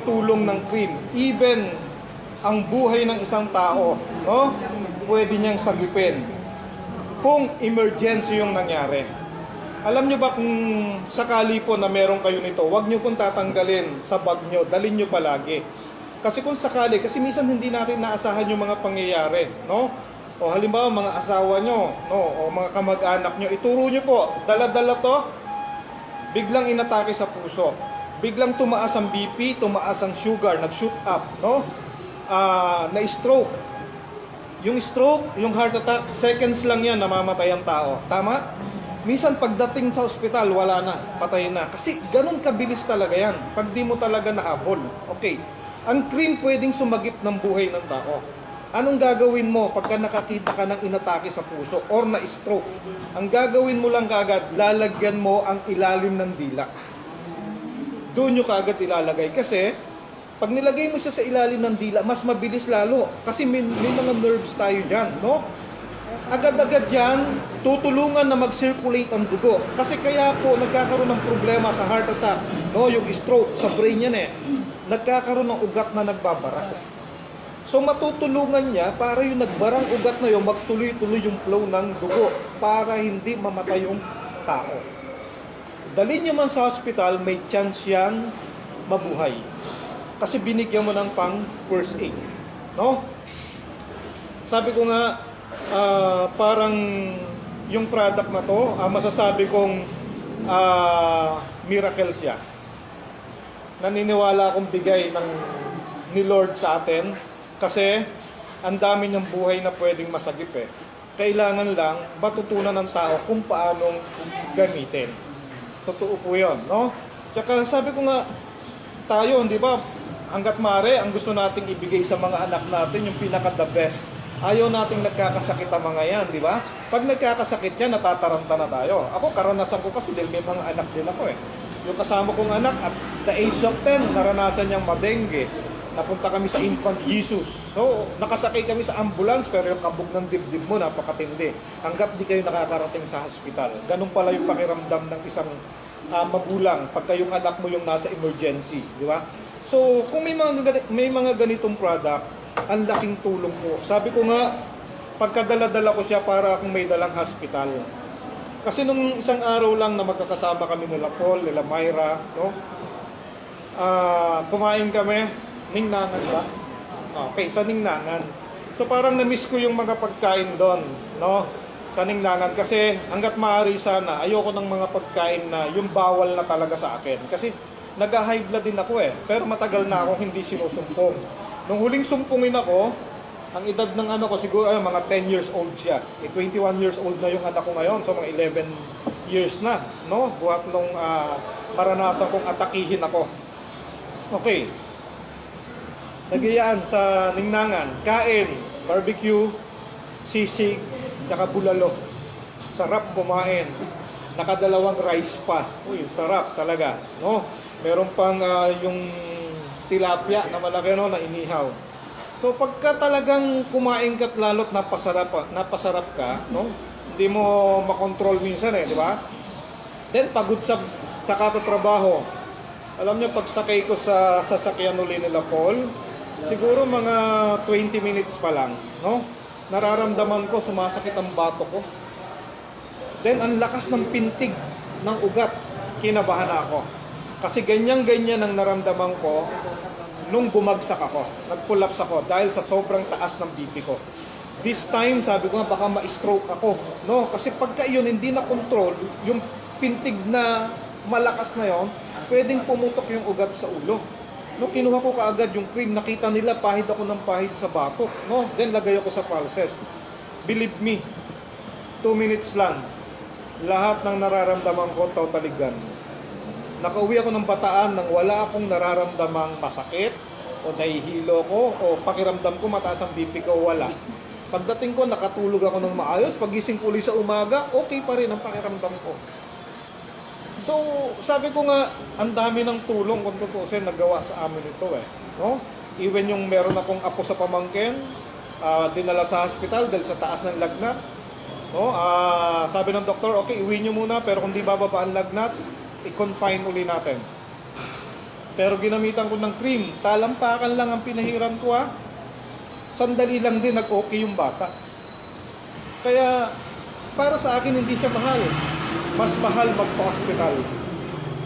tulong ng cream. Even ang buhay ng isang tao, no? Pwede niyang sagipin kung emergency yung nangyari. Alam nyo ba kung sakali po na meron kayo nito, huwag nyo pong tatanggalin sa bag nyo, dalhin nyo palagi. Kasi kung sakali, kasi minsan hindi natin naasahan yung mga pangyayari, no? O halimbawa mga asawa nyo, no? O mga kamag-anak nyo, ituro nyo po, dala-dala to, biglang inatake sa puso. Biglang tumaas ang BP, tumaas ang sugar, nag-shoot up, no? Na-stroke. Yung stroke, yung heart attack, seconds lang yan, namamatay ang tao. Tama? Minsan pagdating sa ospital, wala na, patay na. Kasi ganun kabilis talaga yan, pag di mo talaga nahabol. Okay, ang cream pwedeng sumagip ng buhay ng tao. Anong gagawin mo pagka nakakita ka ng inatake sa puso or na-stroke? Ang gagawin mo lang kaagad, lalagyan mo ang ilalim ng dila. Doon nyo kaagad ilalagay. Kasi, pag nilagay mo siya sa ilalim ng dila, mas mabilis lalo. Kasi may mga nerves tayo dyan, no? Agad-agad yan, tutulungan na mag-circulate ang dugo. Kasi kaya po, nagkakaroon ng problema sa heart attack, no? Yung stroke, sa brain yan eh. Nagkakaroon ng ugat na nagbabara. So matutulungan niya para yung nagbarang ugat na yun, magtuloy-tuloy yung flow ng dugo para hindi mamatay yung tao. Dalhin niyo man sa hospital, may chance yan mabuhay. Kasi binigyan mo ng pang first aid. No? Sabi ko nga, parang yung product na to, masasabi kong miracle siya. Naniniwala akong bigay ni Lord sa atin kasi ang dami ng buhay na pwedeng masagip eh. Kailangan lang matutunan ng tao kung paanong gamitin. Totoo po yun, no? Tsaka sabi ko nga, tayo, di ba, hanggat mare, ang gusto nating ibigay sa mga anak natin, yung pinaka-the best. Ayaw nating nagkakasakit ang mga yan, di ba? Pag nagkakasakit yan, natataranta na tayo. Ako, karanasan ko kasi dahil may mga anak din ako eh. Yung kasama kong anak, at the age of 10, naranasan niyang madengue. Napunta kami sa Infant Jesus. So, nakasakay kami sa ambulance, pero yung kabog ng dibdib mo, napakatindi. Hanggat di kayo nakakarating sa hospital. Ganun pala yung pakiramdam ng isang magulang pagka yung anak mo yung nasa emergency, di ba? So, kung may mga ganitong product, ang laking tulong po. Sabi ko nga, pagkadala-dala ko siya para kung may dalang hospital. Kasi nung isang araw lang na magkakasama kami nila Paul, nila Myra, no? Kumain kami, Ningnangan ba? Okay, sa Ningnangan. So parang na-miss ko yung mga pagkain doon, no? Sa Ningnangan. Kasi hanggat maaari sana, ayoko ng mga pagkain na yung bawal na talaga sa akin. Kasi nag-high blood din ako eh. Pero matagal na ako hindi sinusumpong. Nung huling sumpungin ako, ang edad ng ano ko siguro mga 10 years old siya. 21 years old na yung anak ko ngayon. So mga 11 years na, no? Buhat nung maranasan kong atakihin ako. Okay. Nagayaan sa Ningnangan, kain, barbecue, sisig, tsaka bulalo. Sarap kumain. Nakadalawang rice pa. Uy, sarap talaga, no? Meron pang yung tilapia na malaki, no, na inihaw. So pagka talagang kumain ka't lalo't napasarap ka, no? Hindi mo makontrol minsan eh, di ba? Then pagod sa katatrabaho. Alam niyo, pagsakay ko sa sasakyan uli nila Paul, siguro mga 20 minutes pa lang, no? Nararamdaman ko, sumasakit ang bato ko. Then, ang lakas ng pintig ng ugat, kinabahan ako. Kasi ganyan-ganyan ang naramdaman ko nung bumagsak ako. Nag-collapse ako dahil sa sobrang taas ng BP ko. This time, sabi ko nga, baka ma-stroke ako, no? Kasi pagka yun, hindi na control, yung pintig na malakas na yon, pwedeng pumutok yung ugat sa ulo. No, kinuha ko kaagad yung cream, nakita nila pahid ako ng pahid sa batok, no? Then lagay ako sa pulses. Believe me, 2 minutes lang, lahat ng nararamdaman ko totally gone. Nakauwi ako ng Bataan nang wala akong nararamdamang masakit o nahihilo ko o pakiramdam ko mataas ang BP ko, wala. Pagdating ko, nakatulog ako ng maayos, pagising ko ulit sa umaga, okay pa rin ang pakiramdam ko. So, sabi ko nga, ang dami ng tulong kung tutusin nagawa sa amin ito eh. No? Even yung meron akong apo sa pamangkin, dinala sa hospital dahil sa taas ng lagnat. No? Sabi ng doktor, okay, iuwi nyo muna, pero kung di bababa ang lagnat, i-confine uli natin. Pero ginamitan ko ng cream. Talampakan lang ang pinahiran ko ha. Sandali lang din nag-okay yung bata. Kaya para sa akin hindi siya mahal. Mas mahal magpa-hospital.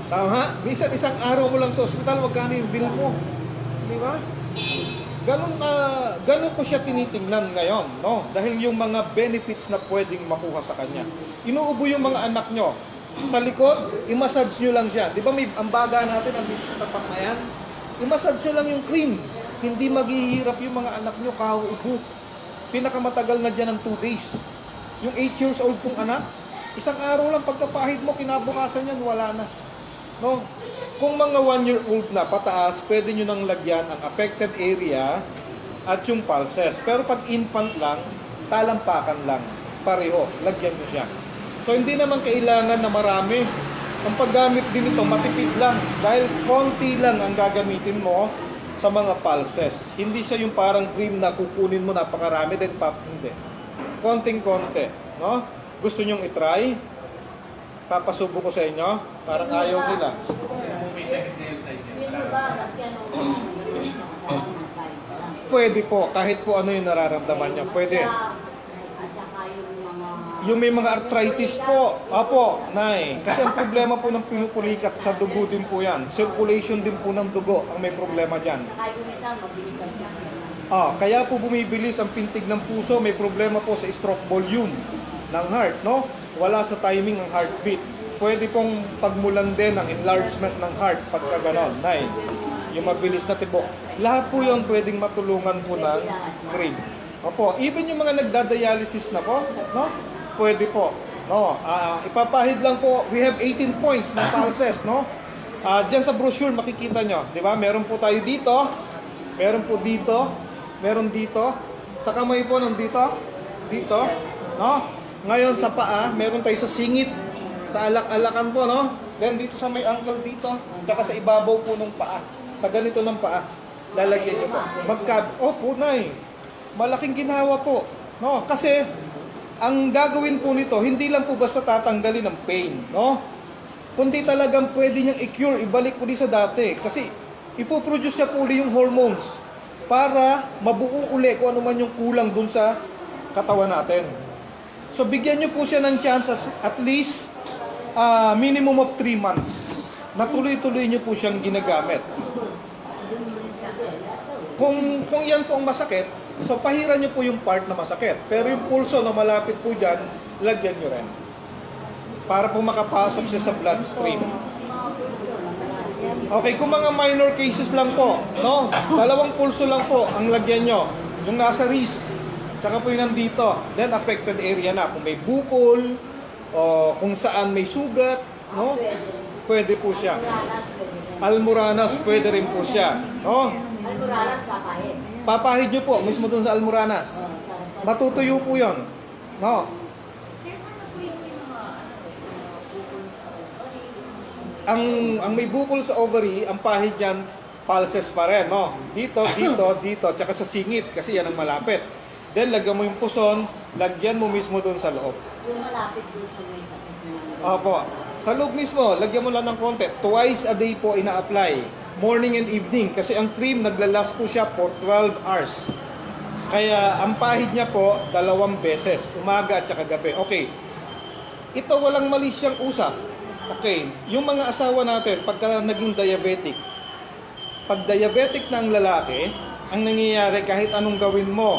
Tama? Minsan isang araw mo lang sa hospital, magkano yung bill mo? Di ba? Ganun ko siya tinitingnan ngayon, no? Dahil yung mga benefits na pwedeng makuha sa kanya. Inuubo yung mga anak nyo. Sa likod, i-massage nyo lang siya. Di ba may ambaga natin, ang tapak na yan? I-massage nyo lang yung cream. Hindi maghihirap yung mga anak nyo kauubo. Pinakamatagal na dyan ng 2 days. Yung 8 years old kong anak, isang araw lang pagkapahid mo, kinabukasan yan, wala na. No? Kung mga 1-year-old na pataas, pwede nyo nang lagyan ang affected area at yung pulses. Pero pag infant lang, talampakan lang. Pareho, lagyan nyo siya. So hindi naman kailangan na marami. Ang paggamit din ito, matipid lang. Dahil konti lang ang gagamitin mo sa mga pulses. Hindi siya yung parang cream na kukunin mo napakarami, then pop, hindi. Konting-konti. No? Gusto nyong itry? Papasubo ko sa inyo? Parang ayaw nila. Pwede po, kahit po ano yung nararamdaman niya. Pwede. Yung may mga arthritis po. Apo, nay. Kasi ang problema po ng pinupulikat sa dugo din po yan. Circulation din po ng dugo ang may problema dyan. Kaya po bumibilis ang pintig ng puso. May problema po sa stroke volume ng heart, no? Wala sa timing ng heartbeat. Pwede pong pagmulan din ng enlargement ng heart pagka ganon, nay. Yung mabilis na tibok. Lahat po yung pwedeng matulungan po ng cream. Opo, even yung mga nagdadialysis na po, no? Pwede po. No, ipapahid lang po. We have 18 points ng pulses, no? Diyan sa brochure makikita nyo, di ba? Meron po tayo dito. Meron po dito. Meron dito. Sa kamay po nandito. Dito, no? Ngayon sa paa, meron tayo sa singit. Sa alak-alakan po, no? Then dito sa may ankle dito, tsaka sa ibabaw po ng paa. Sa ganito ng paa, lalagyan nyo po. Opo, nay. Malaking ginawa po. No? Kasi, ang gagawin po nito, hindi lang po basta tatanggalin ng pain. No? Kundi talagang pwede niyang i-cure, ibalik po sa dati. Kasi, ipoproduce niya po uli yung hormones para mabuo uli kung ano man yung kulang dun sa katawan natin. So, bigyan niyo po siya ng chance at least minimum of 3 months na tuloy-tuloy niyo po siyang ginagamit. Kung yan po ang masakit, so pahiran niyo po yung part na masakit. Pero yung pulso na malapit po dyan, lagyan niyo rin. Para po makapasok siya sa bloodstream. Okay, kung mga minor cases lang po, no? 2 pulso lang po ang lagyan nyo. Yung nasa wrist, tsaka po yung nandito. Then affected area na. Kung may bukol, o kung saan may sugat, no? Pwede po siya. Almoranas, pwede rin po siya. No? Almoranas, papahid. Papahid nyo po, mismo dun sa Almoranas. Matutuyo po yun. No? Ang may bukol sa ovary, ang pahid yan, pulses pa rin, no? Dito, dito, tsaka sa singit, kasi yan ang malapit. Then, lagyan mo yung puson, lagyan mo mismo dun sa loob. Yung malapit dun sa may sakit na. Opo. Sa loob mismo, lagyan mo lang ng konti. Twice a day po ina-apply. Morning and evening. Kasi ang cream, naglalast po siya for 12 hours. Kaya, ang pahid niya po, 2 beses. Umaga at saka gabi. Okay. Ito, walang mali siyang usap. Okay. Yung mga asawa natin, pagka naging diabetic, pag diabetic na ang lalaki, ang nangyayari kahit anong gawin mo,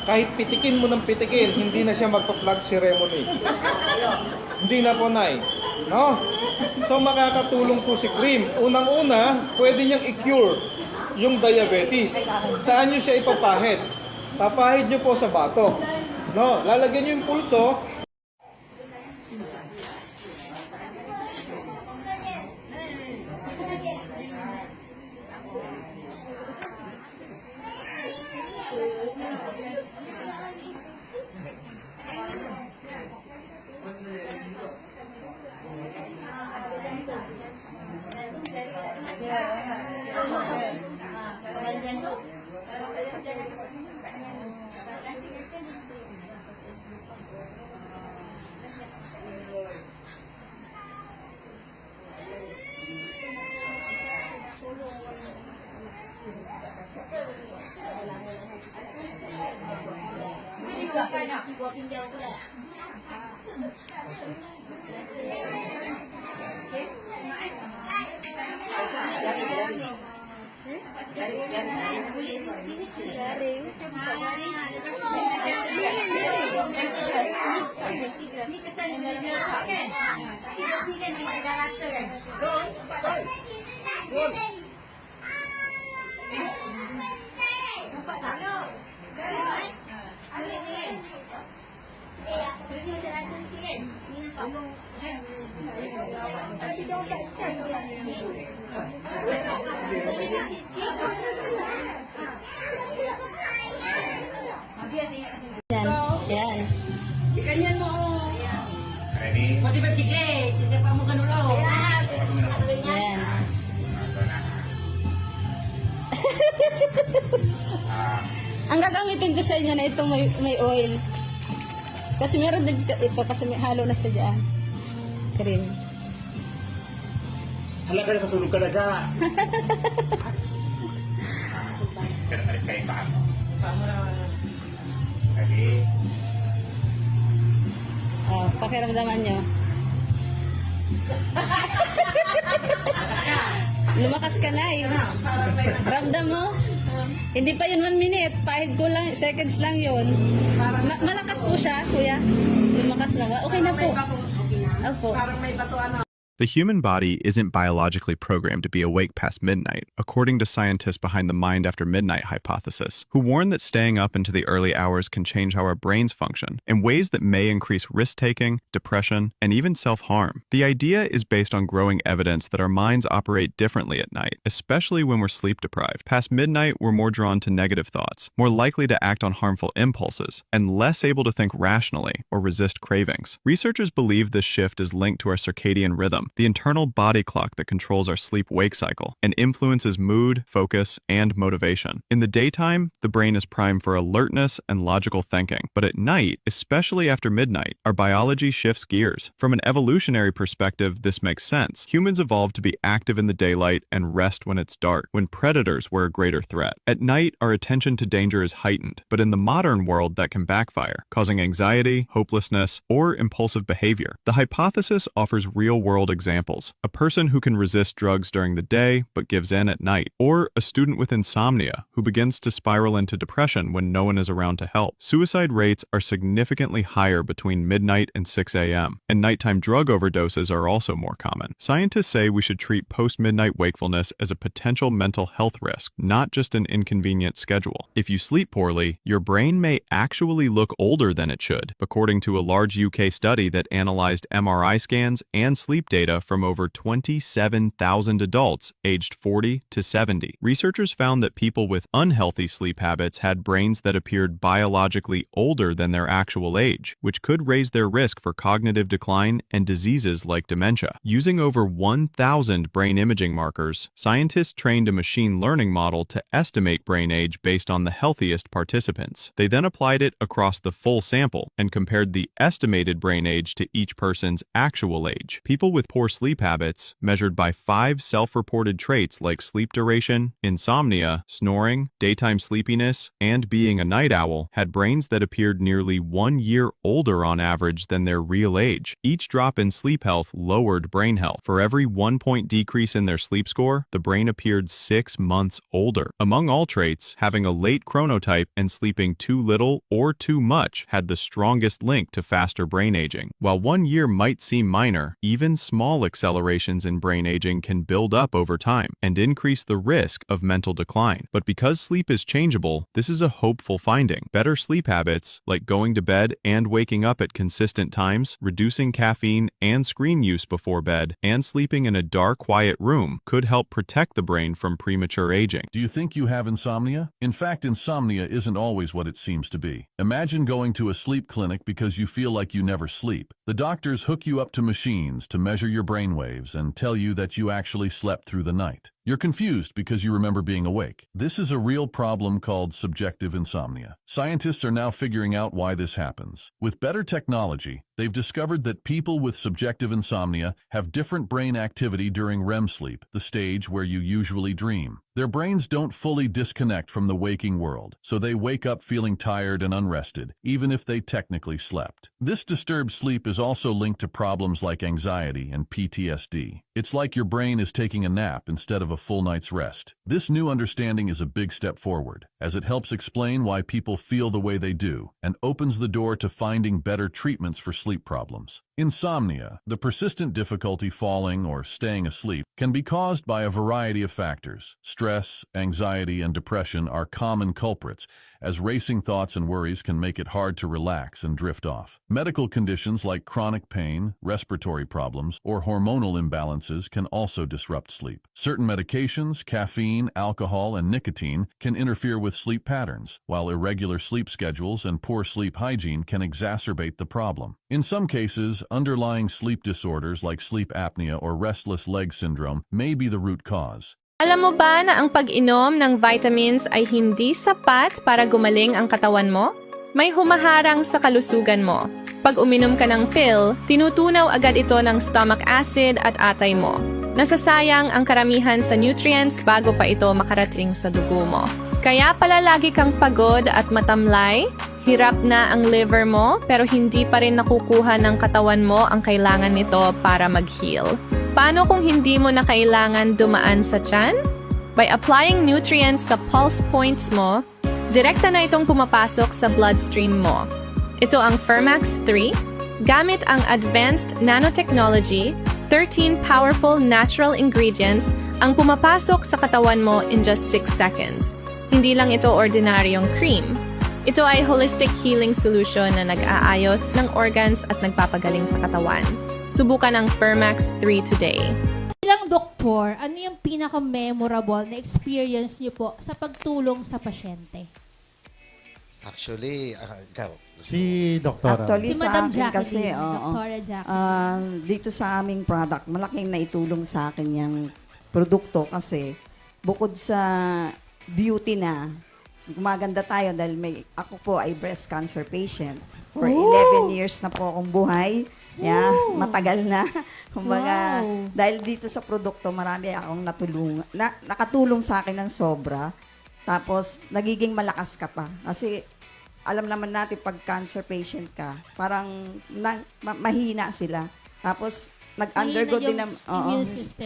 kahit pitikin mo ng pitikin, hindi na siya magpa-flag ceremony. Hindi na po, nay. No? So, makakatulong po si cream. Unang-una, pwede niyang i-cure yung diabetes. Saan niyo siya ipapahid? Papahid niyo po sa batok. No? Lalagyan niyo yung pulso. Yan. Yan. Ikanyan mo. Ready? Pati ba tigay? Sisipa mo ganun o. Yan. Ang gagamitin ko sa inyo na itong may oil. Kasi meron din ito kasi may halo na siya dyan. Cream. Hala ka na sa sunog ka na ka. Pero tarik kayo pa mo. Ready? Oh, pakiramdaman nyo. Lumakas ka na eh. Ramdam mo? Hindi pa yun 1 minute. Pahid ko lang, seconds lang yun. Malakas po siya, kuya. Lumakas na. Okay na po. Opo. Parang may bato ano. The human body isn't biologically programmed to be awake past midnight, according to scientists behind the mind after midnight hypothesis, who warn that staying up into the early hours can change how our brains function in ways that may increase risk-taking, depression, and even self-harm. The idea is based on growing evidence that our minds operate differently at night, especially when we're sleep-deprived. Past midnight, we're more drawn to negative thoughts, more likely to act on harmful impulses, and less able to think rationally or resist cravings. Researchers believe this shift is linked to our circadian rhythm, the internal body clock that controls our sleep-wake cycle and influences mood, focus, and motivation. In the daytime, the brain is primed for alertness and logical thinking, but at night, especially after midnight, our biology shifts gears. From an evolutionary perspective, this makes sense. Humans evolved to be active in the daylight and rest when it's dark, when predators were a greater threat. At night, our attention to danger is heightened, but in the modern world, that can backfire, causing anxiety, hopelessness, or impulsive behavior. The hypothesis offers real-world examples: a person who can resist drugs during the day but gives in at night, or a student with insomnia who begins to spiral into depression when no one is around to help. Suicide rates are significantly higher between midnight and 6 a.m., and nighttime drug overdoses are also more common. Scientists say we should treat post-midnight wakefulness as a potential mental health risk, not just an inconvenient schedule. If you sleep poorly, your brain may actually look older than it should, according to a large UK study that analyzed MRI scans and sleep data from over 27,000 adults aged 40 to 70. Researchers found that people with unhealthy sleep habits had brains that appeared biologically older than their actual age, which could raise their risk for cognitive decline and diseases like dementia. Using over 1,000 brain imaging markers, scientists trained a machine learning model to estimate brain age based on the healthiest participants. They then applied it across the full sample and compared the estimated brain age to each person's actual age. People with poor sleep habits, measured by 5 self-reported traits like sleep duration, insomnia, snoring, daytime sleepiness, and being a night owl, had brains that appeared nearly 1 year older on average than their real age. Each drop in sleep health lowered brain health. For every 1-point decrease in their sleep score, the brain appeared 6 months older. Among all traits, having a late chronotype and sleeping too little or too much had the strongest link to faster brain aging. While 1 year might seem minor, even small accelerations in brain aging can build up over time and increase the risk of mental decline. But because sleep is changeable, this is a hopeful finding. Better sleep habits, like going to bed and waking up at consistent times, reducing caffeine and screen use before bed, and sleeping in a dark, quiet room could help protect the brain from premature aging. Do you think you have insomnia? In fact, insomnia isn't always what it seems to be. Imagine going to a sleep clinic because you feel like you never sleep. The doctors hook you up to machines to measure your brain waves and tell you that you actually slept through the night. You're confused because you remember being awake. This is a real problem called subjective insomnia. Scientists are now figuring out why this happens. With better technology, they've discovered that people with subjective insomnia have different brain activity during REM sleep, the stage where you usually dream. Their brains don't fully disconnect from the waking world, so they wake up feeling tired and unrested, even if they technically slept. This disturbed sleep is also linked to problems like anxiety and PTSD. It's like your brain is taking a nap instead of a full night's rest. This new understanding is a big step forward, as it helps explain why people feel the way they do and opens the door to finding better treatments for sleep problems. Insomnia, the persistent difficulty falling or staying asleep, can be caused by a variety of factors. Stress, anxiety, and depression are common culprits, as racing thoughts and worries can make it hard to relax and drift off. Medical conditions like chronic pain, respiratory problems, or hormonal imbalances can also disrupt sleep. Certain medications, caffeine, alcohol, and nicotine can interfere with sleep patterns, while irregular sleep schedules and poor sleep hygiene can exacerbate the problem. In some cases, underlying sleep disorders like sleep apnea or restless leg syndrome may be the root cause. Alam mo ba na ang pag-inom ng vitamins ay hindi sapat para gumaling ang katawan mo? May humaharang sa kalusugan mo. Pag uminom ka ng pill, tinutunaw agad ito ng stomach acid at atay mo. Nasasayang ang karamihan sa nutrients bago pa ito makarating sa dugo mo. Kaya pala lagi kang pagod at matamlay, hirap na ang liver mo pero hindi pa rin nakukuha ng katawan mo ang kailangan nito para mag-heal. Paano kung hindi mo na kailangan dumaan sa tiyan? By applying nutrients sa pulse points mo, direkta na itong pumapasok sa bloodstream mo. Ito ang Fermax 3, gamit ang advanced nanotechnology, 13 powerful natural ingredients ang pumapasok sa katawan mo in just 6 seconds. Hindi lang ito ordinaryong cream. Ito ay holistic healing solution na nag-aayos ng organs at nagpapagaling sa katawan. Subukan ang Fermax 3 today. Bilang doktor, ano yung pinaka-memorable na experience niyo po sa pagtulong sa pasyente? Actually, ikaw. Si Doktora. Si Actually, sa Madam akin kasi, Jacqueline, Doktora Jacqueline. dito sa aming product, malaking naitulong sa akin yung produkto kasi bukod sa beauty na, gumaganda tayo dahil ako po ay breast cancer patient. For 11 years na po akong buhay. Yeah, matagal na. Kumbaga, dahil dito sa produkto, marami akong nakatulong sa akin ng sobra. Tapos, nagiging malakas ka pa. Kasi, alam naman natin, pag cancer patient ka, parang mahina sila. Tapos, nag-undergo din ng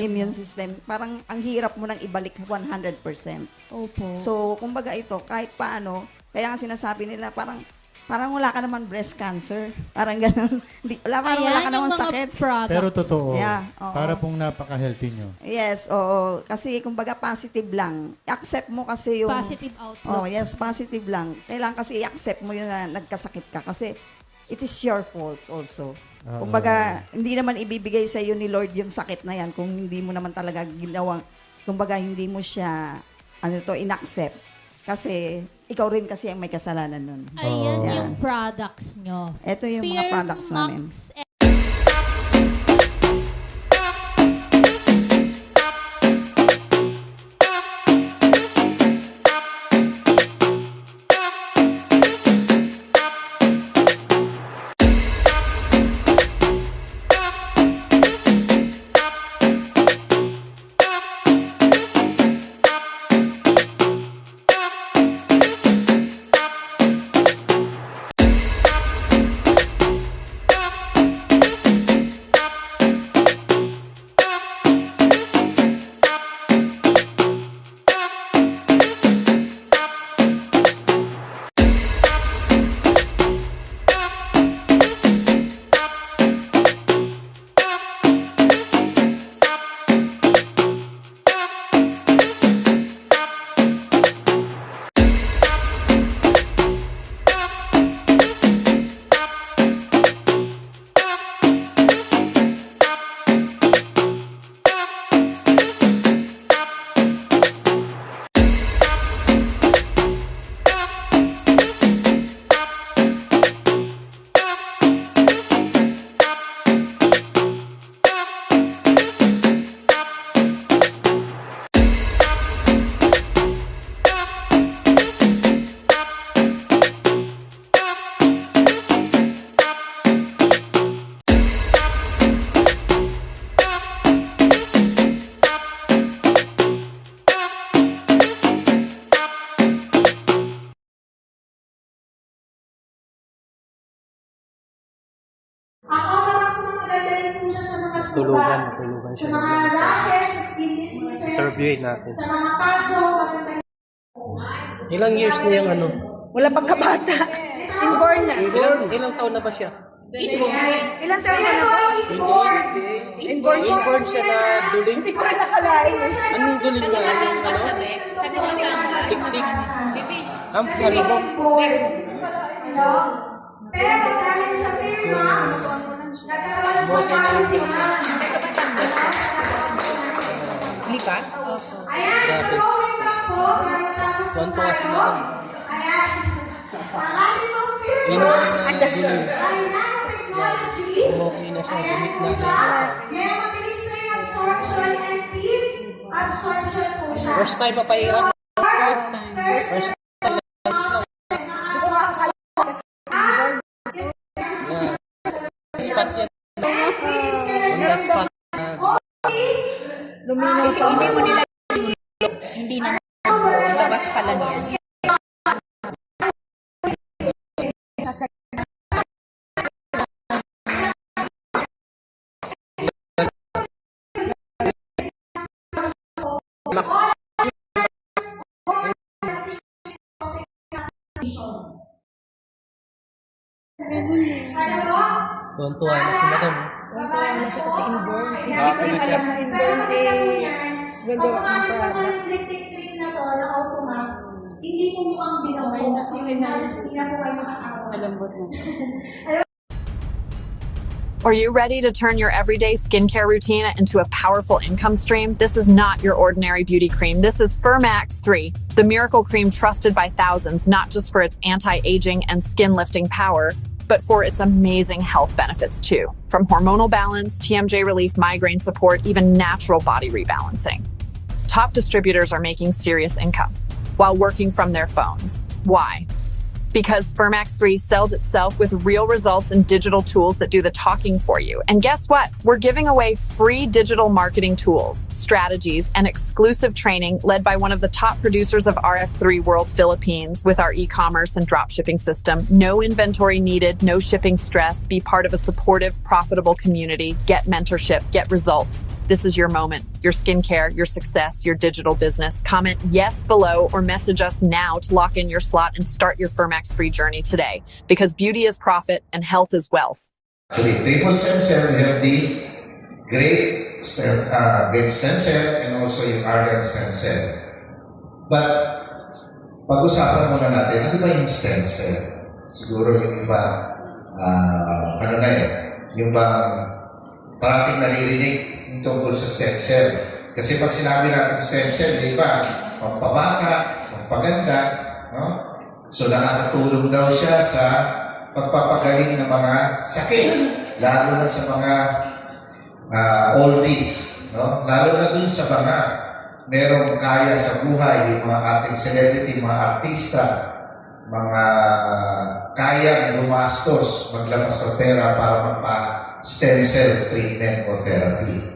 immune system. Parang, ang hirap mo nang ibalik 100%. Opo. So, kumbaga ito, kahit paano, kaya nga sinasabi nila, parang wala ka naman breast cancer. Parang gano'n. Wala ka naman sakit. Pero totoo. Yeah, para pong napaka-healthy nyo. Yes, oo. Kasi kumbaga positive lang. I-accept mo kasi yung... Positive outlook. Oh, yes, positive lang. Kailangan kasi i-accept mo yun na nagkasakit ka. Kasi it is your fault also. Kumbaga, hindi naman ibibigay sa iyo ni Lord yung sakit na yan kung hindi mo naman talaga ginawang... Kumbaga, hindi mo siya in-accept. Kasi ikaw rin kasi ang may kasalanan nun. Ayan yung products nyo. Ito yung mga products namin. Fermax Tulugan siya. Interviewin natin. Ilang years na yung ano? Wala pagkabata. Inborn na. Ilang taon na ba siya? Ilang taon na ba? Inborn siya na duling? Hindi ko rin nakalain. Anong duling niya? Anong ano? Siksik? Sa libong? Pero dahil sa fear max, nagkaroon po siya ng siman. Likat? Ayan, so going back po, para matapos po Tuwan-tuwa si tayo. Madam. Ayan. Ang ating pong fear Inborn max na duling. ay nanotechnology. Okay na siya. Ayan Gamit po natin. siya. May mabilis na yung absorption and deep absorption po siya. First time papahirap. First time. Spot yan. On the spot. Luminaw pa. Hindi mo nila hindi na labas pa lang yan. Tuwan-tuwa na si Madam. Tuwan-tuwa na siya kasi inborn. Hindi ko rin alam na inborn gagawa ng product. electric trick na to, na Automax, hindi po mukhang binaw kasi yung halos hindi na po kayo makatawa. Malambot mo. Are you ready to turn your everyday skincare routine into a powerful income stream? This is not your ordinary beauty cream. This is Firmax 3, the miracle cream trusted by thousands, not just for its anti-aging and skin-lifting power, but for its amazing health benefits too. From hormonal balance, TMJ relief, migraine support, even natural body rebalancing. Top distributors are making serious income while working from their phones. Why? Because Firmax 3 sells itself with real results and digital tools that do the talking for you. And guess what? We're giving away free digital marketing tools, strategies, and exclusive training led by one of the top producers of RF3 World Philippines with our e-commerce and dropshipping system. No inventory needed, no shipping stress. Be part of a supportive, profitable community. Get mentorship, get results. This is your moment, your skincare, your success, your digital business. Comment yes below or message us now to lock in your slot and start your Firmax 3 journey today, because beauty is profit and health is wealth. Actually, triple stem cell, we have the grape stem cell and also yung argan stem cell. But, pag-usapan muna natin, ano ba yung stem cell? Siguro yung iba, yung bang parating naririnig tungkol sa stem cell. Kasi pag sinabi natin stem cell, yung iba, pampabata, pampaganda, no? So nakakatulong daw siya sa pagpapagaling ng mga sakit, lalo na sa mga oldies, no? Lalo na dun sa mga merong kaya sa buhay, yung mga ating celebrity, mga artista, mga kayang gumastos, maglabas ng pera para magpa-stem cell treatment or therapy.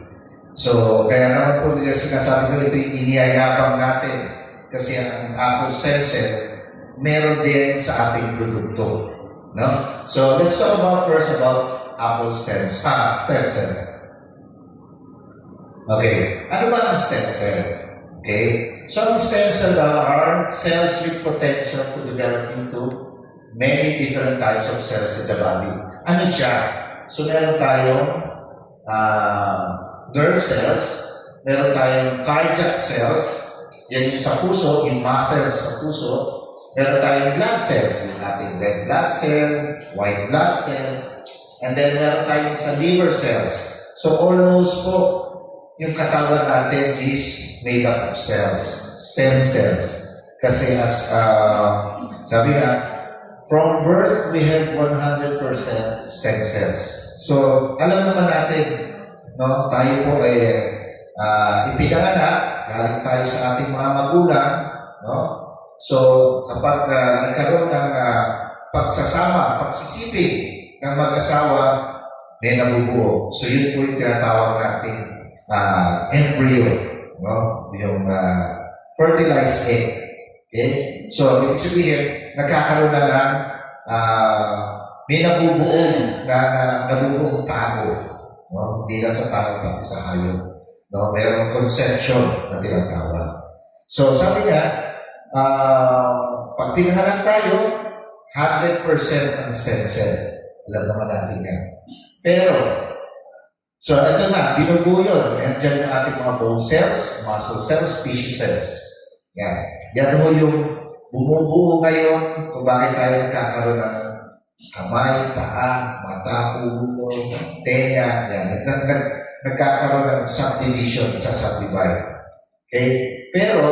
So, kaya naman po nila sinasabi ko, ito yung iniyayabang natin kasi ang Apple stem cell meron din sa ating produkto. No? So, let's talk first about Apple stem cell. Okay. Ano ba ang stem cell? Okay. So, ang stem cell are cells with potential to develop into many different types of cells in the body. Ano siya? So, meron tayong nerve cells, meron tayong cardiac cells, yan yung sa puso, yung muscles sa puso, meron tayong blood cells, yung ating red blood cell, white blood cell, and then meron tayong sa liver cells. So almost po, yung katawan natin is made up of cells, stem cells. Kasi as, sabi nga, from birth, we have 100% stem cells. So, alam naman natin, no, tayo po ay ipinanganak, galing tayo sa ating mga magulang, no? So, kapag nagkaroon ng pagsisiping ng mag-asawa, may nabubuo. So, yun po yung tinatawag natin embryo, no? Yung fertilized egg. Okay? So, ibig sabihin, nagkakaroon na lang may nabubuong tao. No? Hindi lang sa tao, pati sa hayop. No? Mayroong conception na tinatawag. So, sabi nga, pag pinanganak tayo, 100% ang stem cell. Alam naman natin yan. Pero, so ito na, binubuo yun. Andiyan yung ating mga bone cells, muscle cells, tissue cells. Yan. Yan ho yung bumubuo ngayon kung bakit tayo nagkakaroon ng kamay, paa, mata, ulo, tenga. Yan. Nagkakaroon ng subdivision sa subdivide. Okay? Pero,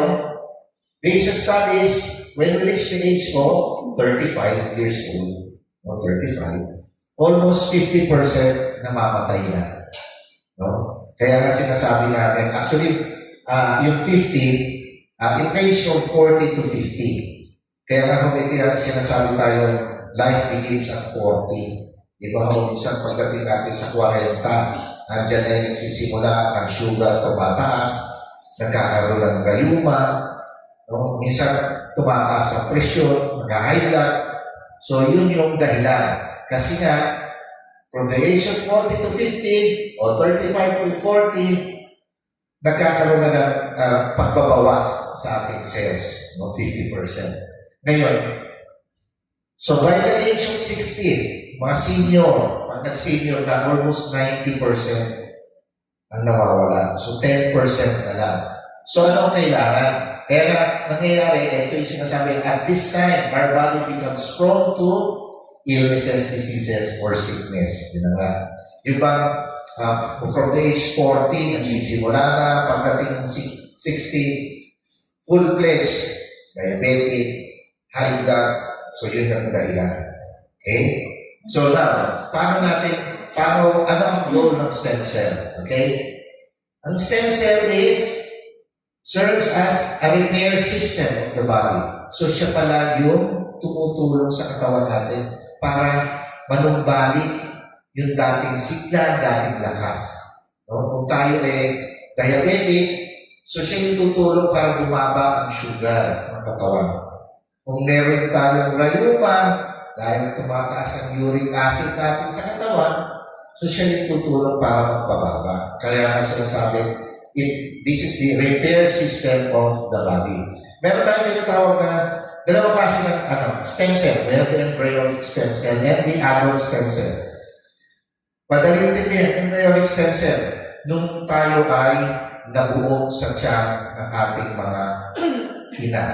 based on studies, when we reach the age of 35 years old, or 35, almost 50% namamatay na. No? Kaya nga sinasabi natin, actually, yung 50, it range from 40 to 50. Kaya nga kung sinasabi tayo, life begins at 40. Diba kung minsan pagdating natin sa 40, nandiyan na yung nagsisimula ang sugar tumataas, nagkakaroon ng rayuma, no? Minsan tumataas ang presyon, nag-high blood. So yun yung dahilan. Kasi nga, from the age of 40 to 50 o 35 to 40, nagkakaroon na ng pagbabawas sa ating cells, no? 50%. Ngayon, so by the age of 60, mga senior, pag nag-senior na, almost 90% ang nawawala. So 10% na lang. So ano ang kailangan? Kaya nga, nangyayari, ito yung sinasabi, at this time, our body becomes prone to illnesses, diseases, or sickness. Yun na nga. Yung bang, from the age 40, nagsisimula na, pagdating ng 60, full-fledged, diabetic, high blood, so yun ang dahilan. Okay? So now, ano ang role ng stem cell? Okay? Ang stem cell serves as a repair system of the body. So siya pala yung tumutulong sa katawan natin para manumbalik yung dating sigla, dating lakas. No? Kung tayo diabetic, so siya yung tutulong para bumaba ang sugar ng katawan. Kung meron tayong rayuma, dahil tumataas ang uric acid natin sa katawan, so siya yung tutulong para magpababa. Kaya nga sinasabi, this is the repair system of the body. Meron tayong tinatawag na dalawang klase ng stem cell. Meron the embryonic stem cell and the adult stem cell. Madaling din embryonic stem cell nung tayo ay nabuo sa tiyan ng ating mga ina.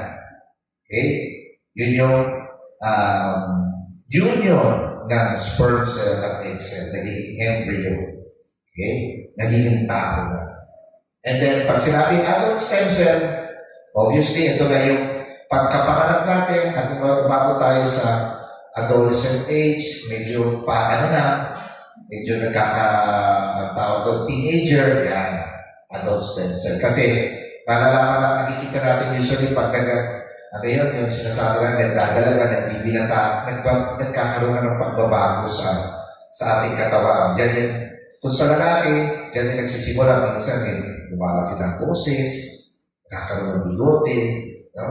Okay? Yun yung union ng sperm cell at egg cell, nagiging embryo. Okay? Nagiging tao na. And then, pag sinabing adult stem cell, obviously, ito na yung pagkapanganak natin at umabot tayo sa adolescent age, medyo medyo nagkakatawag doon, teenager, yan, adult stem cell. Kasi, malalaman na nakikita natin usually pag yung sinasabi lang, nagdadalaga, nagbibinata, nagkakaroon na ng pagbabago sa ating katawan. Diyan yun, kung sa lalaki, diyan yung nagsisimula, minsan lumalaki ng boses, nakakaroon ng bigote, no?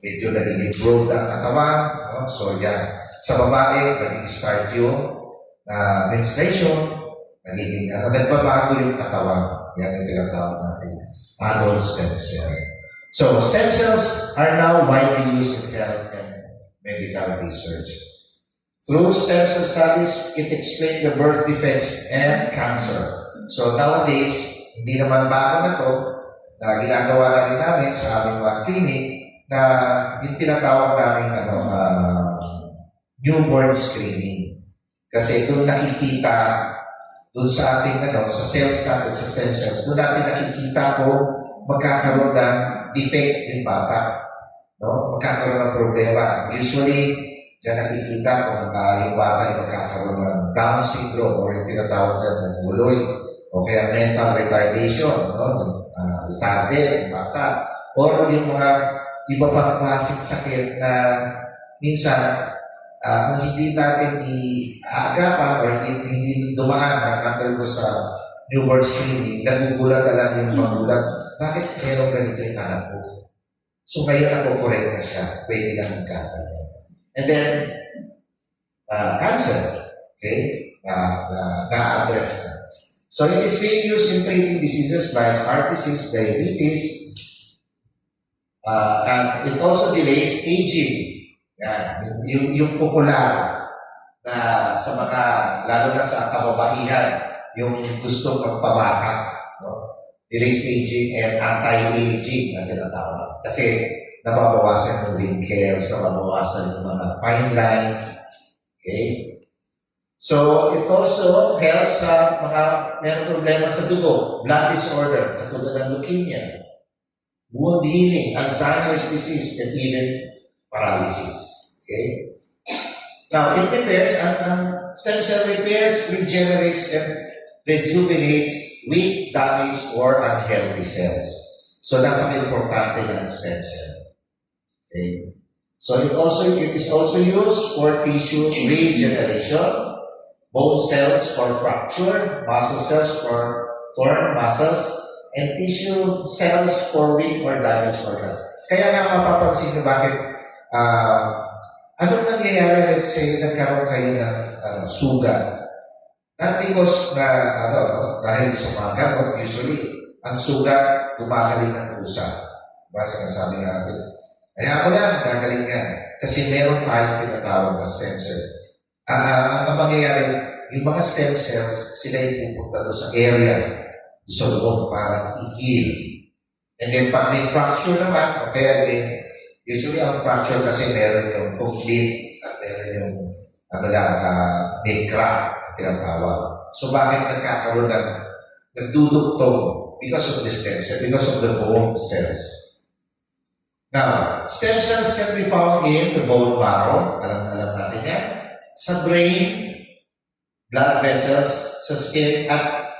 Medyo nagiging broad ang katawan, no? So yan. Sa babae, nag-start yung menstruation, nagiging, nagbabago yung katawan. Yan yung tinatawag natin, adult stem cell. So, stem cells are now widely used in health and medical research. Through stem cell studies, it explains the birth defects and cancer. So, nowadays, hindi naman bago na to, na ginagawa na rin namin sa aming mga clinic, na yung tinatawag namin newborn screening. Kasi doon nakikita, doon sa ating sa cells natin, sa stem cells, doon natin nakikita kung magkakaroon ng defect yung bata. No? Magkakaroon ng problema. Usually, dyan nakikita kung yung bata ay magkakaroon ng Down syndrome or yung tinatawag na mongoloid o kaya mental retardation, no? Retarded, yung bata. Or yung mga iba pang klaseng sakit na minsan kung hindi natin i-aagapan or hindi dumaan at undergo sa newborn screening, nagugulat na lang yung magulat. Bakit meron ganito yung anak ko? So ngayon ako-correct na siya. Pwede lang magkakaroon. And then, cancer. Okay? Na-address na. So it is being used in treating diseases like heart disease, diabetes, and it also delays aging. Yan, yung popular na sa mga, lalo na sa kababaihan, yung gusto magpabata, no? Delays aging and anti-aging na tinatawag. Kasi nababawasan yung wrinkles, nababawasan yung mga fine lines. Okay? So, it also helps sa mga mayroong problema sa dugo, blood disorder, katulad ng leukemia, wound healing, Alzheimer's disease, and even paralysis. Okay? Now, it repairs, and stem cell repairs, regenerates, and rejuvenates weak, damaged, or unhealthy cells. So, napaka-importante ng stem cell. Okay? So, it is also used for tissue regeneration, bone cells for fracture, muscle cells for torn muscles, and tissue cells for weak or damaged organs. Kaya nga mapapansin nyo bakit anong nangyayari, let's say, nagkaroon kayo ng sugat. Not because na, dahil sa mga gamot, usually, ang sugat, gumagaling ng kusa. Diba, sinasabi natin. Kaya ako lang, gagaling yan. Kasi meron tayong tinatawag na stem cell. Ang mangyayari, yung mga stem cells, sila yung pupunta doon sa area, sa loob para i-heal. And then, pag may fracture naman, okay, usually ang fracture kasi meron yung complete at meron yung may crack, tinatawag. So, bakit nagkakaroon ng nagdudugtong? Because of the stem cell, because of the bone cells. Now, stem cells can be found in the bone marrow, alam natin yan, sa brain, blood vessels, sa skin, at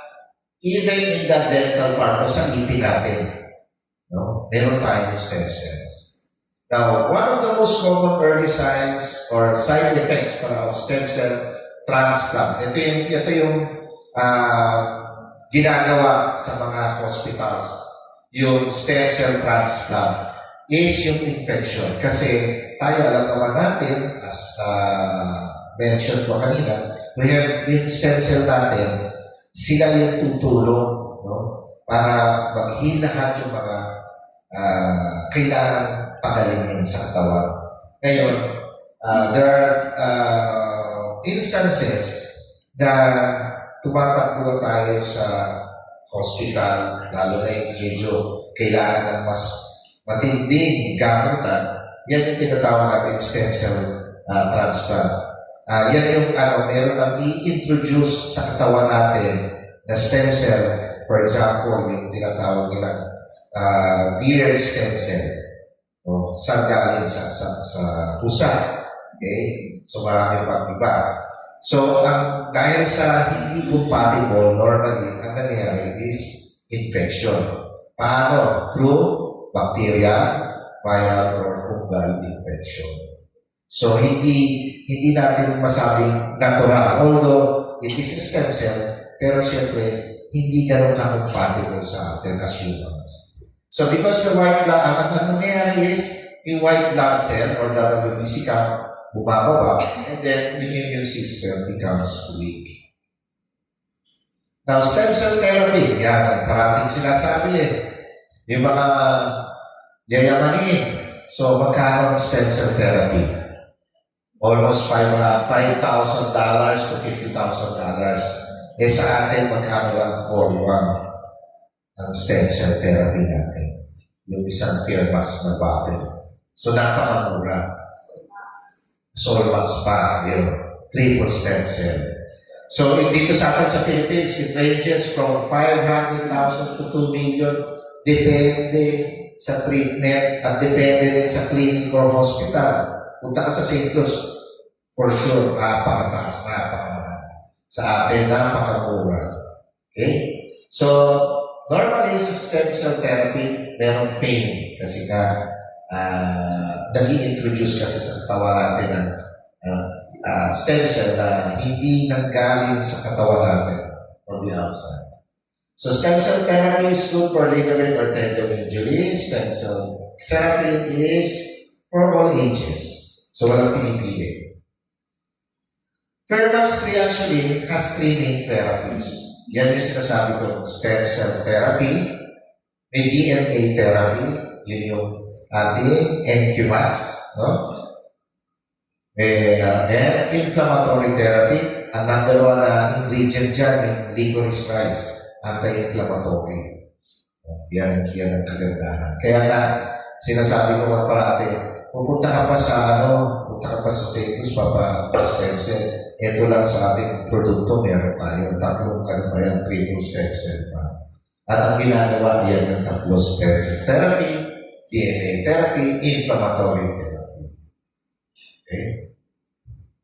even in the dental part, o sa ngipin natin. No? Meron tayong stem cells. Now, one of the most common early signs or side effects of stem cell transplant, ito yung ginagawa sa mga hospitals, yung stem cell transplant, is yung infection. Kasi tayo, alam naman natin, as mentioned ko kanina, we have yung stem cell natin, sila yung tutulong, no? Para mag-heal lahat yung mga kailangan pagalingin sa katawan. Ngayon, there are instances na tumatakbo tayo sa hospital, lalo na yung medyo kailangan ng mas matinding gamutan, yan yung tinatawag natin stem cell transplant. Yan yung meron ang i-introduce sa katawan natin na stem cell. For example, yung tinatawag nilang beard stem cell. O, saan galing sa pusa. Okay? So, marami pang iba. So, dahil sa hindi compatible, normally, ang nangyayari is infection. Paano? Through bacterial, viral, or fungal infection. So, hindi natin masabing natural. Although, it is a stem cell, pero siyempre, hindi ganun ka-compatible sa atin as humans. So, because the white blood, ang nangyayari is, yung white blood cell, or the WBC count, bumababa, and then the immune system becomes weak. Now, stem cell therapy, yan, parating sinasabi yung mga yayamanin. So, magkano ang stem cell therapy? Almost $5,000 to $50,000. Sa atin, magkano lang 41 ang stem cell therapy natin. Yung isang Fairmax na bottle. So, napakamura. Solmax pa, yun. Triple stem cell. So, dito sa atin sa Philippines, it ranges from 500,000 to 2 million. Depende sa treatment at depende rin sa clinic or hospital. Punta ka sa St. Louis, for sure, napakataas, napakamahal. Sa atin, napakamura. Okay? So, normally sa stem cell therapy, merong pain. Kasi nga, nag-i-introduce kasi sa katawan natin ng stem cell na hindi nanggaling sa katawan natin from the outside. So, stem cell therapy is good for ligament or tendon injuries. Stem cell therapy is for all ages. So, walang pinipili. Fairmax 3 actually has 3 main therapies. Yan yung sinasabi ko, stem cell therapy, may DNA therapy, yun yung ating NQMAX, no? May inflammatory therapy, ang number one na ingredient dyan, yung licorice rice, anti-inflammatory. Yan ang kagandahan. Kaya nga, sinasabi ko parati, pupunta ka pa sa St. Louis, stem cell. Ito lang sa ating produkto, meron tayo. Tatlong triple stem cell pa. At ang ginagawa diyan ng tatlo stem cell therapy, DNA therapy, inflammatory therapy. Okay?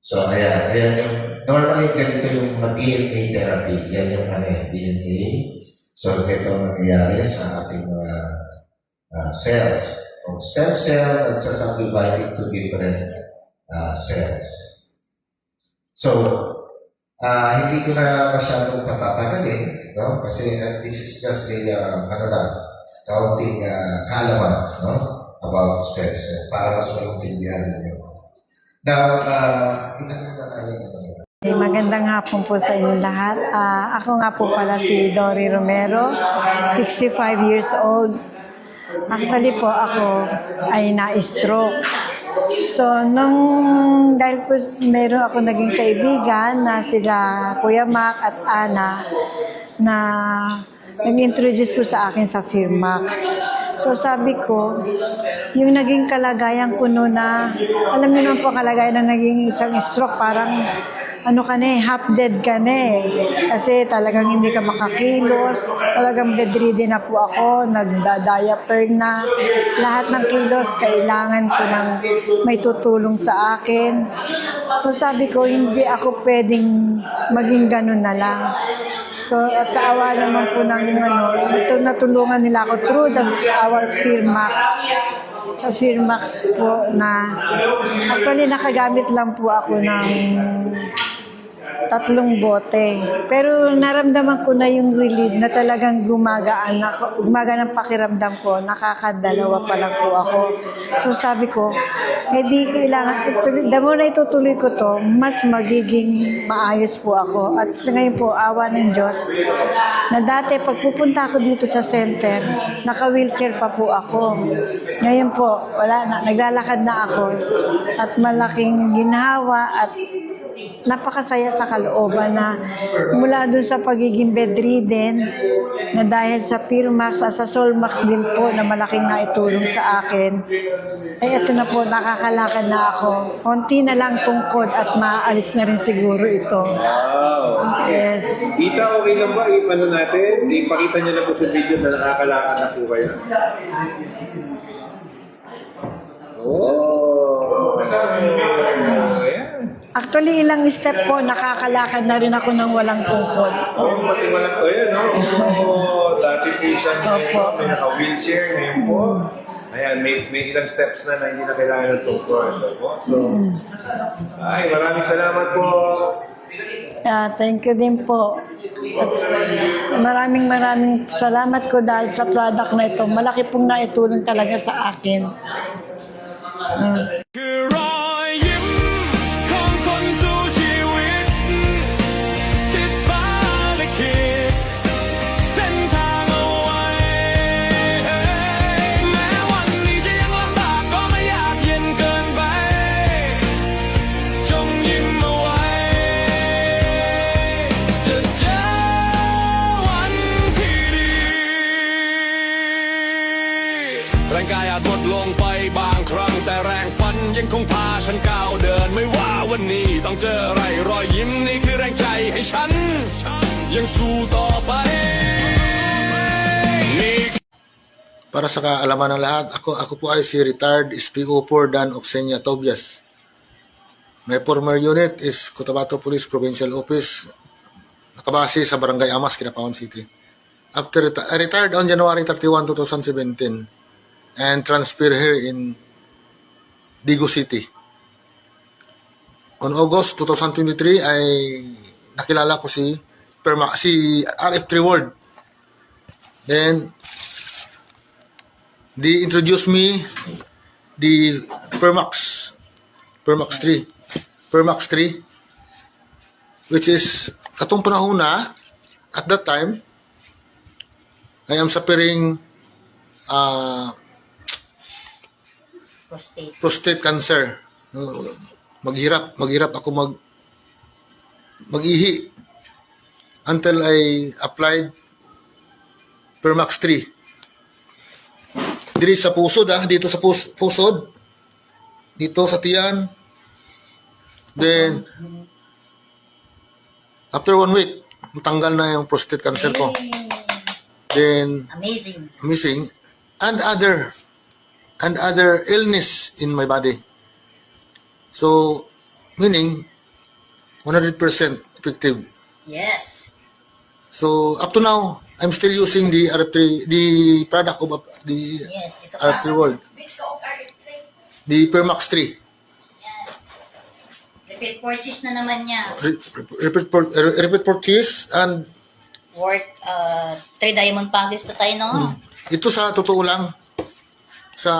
So, ayan yung, normally, ganito yung DNA therapy. Yan yung DNA. So, ito ang nangyayari sa ating mga cells. From stem cell, nagsasubdivide into different cells. So, hindi ko na masyadong patatagalin, no? Kasi this is just a, kaunting kaalaman, no? About stem cell, para mas maintindihan ninyo. Now, Magandang hapon po sa inyo lahat. Ako nga po pala si Dory Romero, 65 years old. Actually po ako ay na-stroke. So, dahil po meron ako naging kaibigan na sila Kuya Mac at Ana na nag-introduce ko sa akin sa Firmax. So, sabi ko, yung naging kalagayan ko noon na, alam niyo naman po kalagayan ng naging isang stroke, parang half dead ka na eh. Kasi talagang hindi ka makakilos, talagang bedridden na po ako, nagda-diaper na. Lahat ng kilos, kailangan ko ng may tutulong sa akin. So sabi ko, hindi ako pwedeng maging ganun na lang. So, at sa awa naman po ng ito natulungan nila ako through our Firmax. Sa Firmax po na actually nakagamit lang po ako ng 3 bote. Pero naramdaman ko na yung relief na talagang gumagaan ng pakiramdam ko. Nakakadalawa pa lang po ako. So sabi ko, di kailangan, the more na itutuloy ko to, mas magiging maayos po ako. At sa ngayon po, awa ng Diyos, na dati pag pupunta ako dito sa center, naka-wheelchair pa po ako. Ngayon po, wala na, naglalakad na ako. At malaking ginhawa at napakasaya sa kalooban na mula dun sa pagiging bedridden na dahil sa Firmax at sa Solmax din po na malaking naitulong sa akin, ay ito na po, nakakalakad na ako. Konti na lang tungkod at maaalis na rin siguro ito. Wow! Yes. Tita, okay lang ba? Ipano natin? Ipakita niyo na po sa video na nakakalakad na po kayo. Oh! Ayan. Actually, ilang step po, nakakalakad na rin ako ng walang tungkod. Pati walang to yan, no? Dati patient may naka-wheelchair, ngayon po. Ayan, may ilang steps na hindi na kailangan ng tungkod. So, maraming salamat po. Thank you din po. At maraming salamat ko dahil sa product na ito. Malaki pong naitulong talaga sa akin.ร่างกายอาจหมดลงไปบางครั้งแต่แรงฝันยังคงพาฉันก้าวเดินไม่ว่าวันนี้ต้องเจออะไรรอยยิ้มนี่คือแรงใจให้ฉันยังสู้ต่อไป Para sa kaalaman ng lahat, ako po ay si retired SPO4 Dan Oxenia Tobias. My former unit is Cotabato Police Provincial Office, nakabase sa Barangay Amas, Kinapawan City. After I retired on January 31, 2017 and transferred here in Digo City. On August 2023 ay nakilala ko si RF3 World. Then they introduced me the Firmax 3, which is katong panahon na at that time, I am suffering prostate cancer. No, maghirap ako mag-ihi until I applied Permax 3. Dito sa pusod, dito sa pusod, dito sa tiyan. Then, after 1 week, matanggal na yung prostate cancer ko. Then, amazing. And other illness in my body. So, meaning, 100% effective. Yes. So, up to now, I'm still using the RF3, the product of the RF3 World. The Permax 3. Repeat purchase na naman niya. Repeat purchase and Worth 3 diamond package to tayo, no? ito sa totoo lang, sa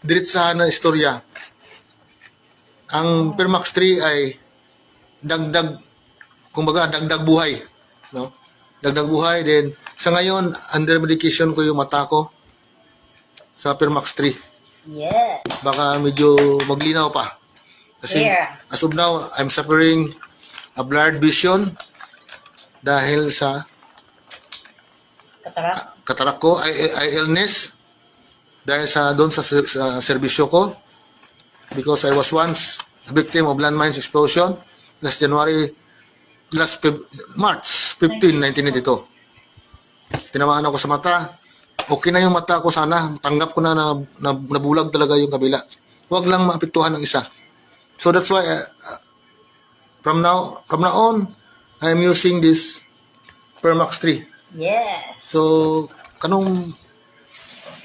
diretsahan na istorya, ang Permax 3 ay dagdag buhay. No? Dagdag buhay. Then, sa ngayon, under medication ko yung mata ko sa Permax 3. Yes. Baka medyo maglinaw pa. Kasi, as of now, I'm suffering a blurred vision dahil sa katarak ko, ay illness dahil sa serbisyo ko, because I was once a victim of landmines explosion last March 15, 1992. Tinamaan ako sa mata. Okay na yung mata ko sana. Tanggap ko na nabulag talaga yung kabila. Huwag lang maapektuhan ng isa. So that's why from now on, I'm using this Permax 3. Yes. So,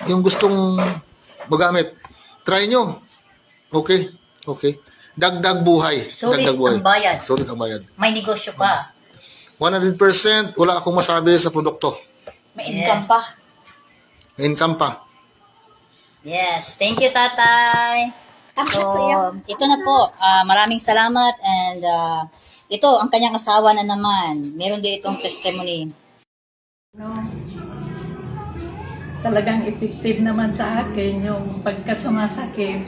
yung gustong magamit, try nyo. Okay? Dagdag buhay. Sulit Dagdag buhay. ang bayad. Sulit ang bayad. May negosyo pa. 100% wala akong masabi sa produkto. May income pa. May income pa. Yes. Thank you, Tatay. So, ito na po. Maraming salamat and ito, ang kanyang asawa na naman. Meron din itong testimony. Talagang effective naman sa akin yung pagkasumasakit.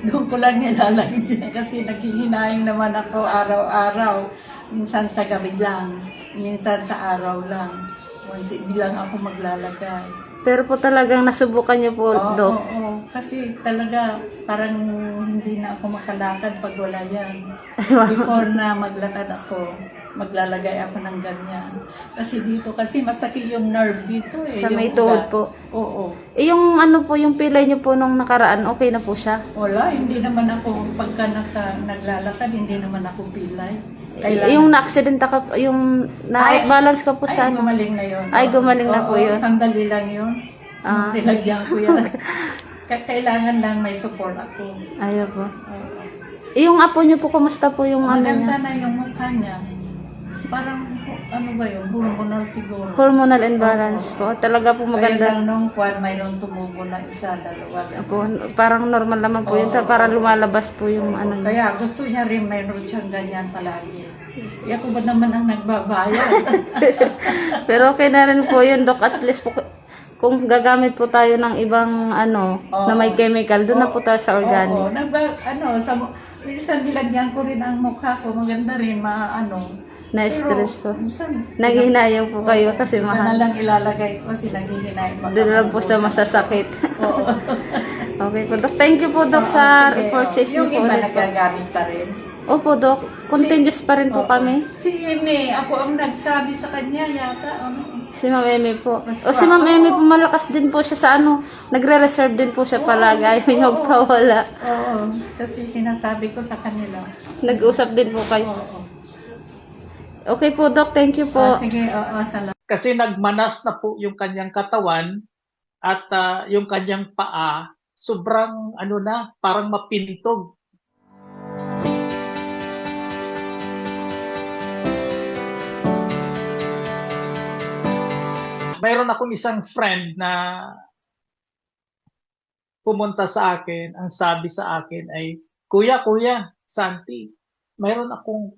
Doon ko lang nilalagyan kasi naghihinaing naman ako araw-araw. Minsan sa gabi lang, minsan sa araw lang. Once hindi lang ako maglalagay. Pero po talagang nasubukan niyo po, Dok? Oo, kasi talaga parang hindi na ako makalakad pag wala yan. Before na maglakad ako, maglalagay ako ng ganyan. Kasi dito, kasi masakit yung nerve dito eh. Sa may yung tuhod ugat. po? Oo. Eh, yung ano po, yung pilay niyo po nung nakaraan, okay na po siya? Wala, hindi naman ako, pagka naglalakad, hindi naman ako pilay. Yung na-accident ka, yung na-balance ka po sa Ay, gumaling na yun. Ay, gumaling na po yun. Sandali lang yun. Nilagyan ko yan. Kailangan lang may support ako. Ayaw po. Yung apo niyo po, kumusta po yung ano niya? Maganda na yung mukha niya. Parang, ano ba yun? Hormonal siguro. Hormonal imbalance po. Talaga po maganda. Kaya lang nung kwan, mayroon tumubo na isa, dalawa. Po, parang normal naman po yun. Para lumalabas po yung ano niya. Kaya gusto niya rin mayroon siyang ganyan palagi. Ako ba naman ang nagbabayad? Pero okay na rin po yun, Dok. At least po, kung gagamit po tayo ng ibang ano, na may chemical, doon na po tayo sa organic. Oo, minsan nilagyan ko rin ang mukha ko, maganda rin, Na-stress po. Nanghihinayang po kayo kasi mahal. Na lang ilalagay ko kasi nanghihinayang pa. Doon lang po sa masasakit. Oo. Okay po, Dok. Thank you po, Dok, sa purchase niyo po. Yung iba nagagamit pa rin. Opo, Dok. Continuous pa rin po kami. Si Amy, ako ang nagsabi sa kanya yata. Si Ma'am Amy po. O si Ma'am Amy po, malakas din po siya sa nagre-reserve din po siya palagi. Ayaw niya magpawala. Oo, kasi sinasabi ko sa kanila. Nag-usap din po kayo. Okay po, Doc. Thank you po. Sige, salamat. Kasi nagmanas na po yung kanyang katawan at yung kanyang paa, sobrang parang mapintog. Mayroon akong isang friend na pumunta sa akin, ang sabi sa akin ay, Kuya, Santi, mayroon akong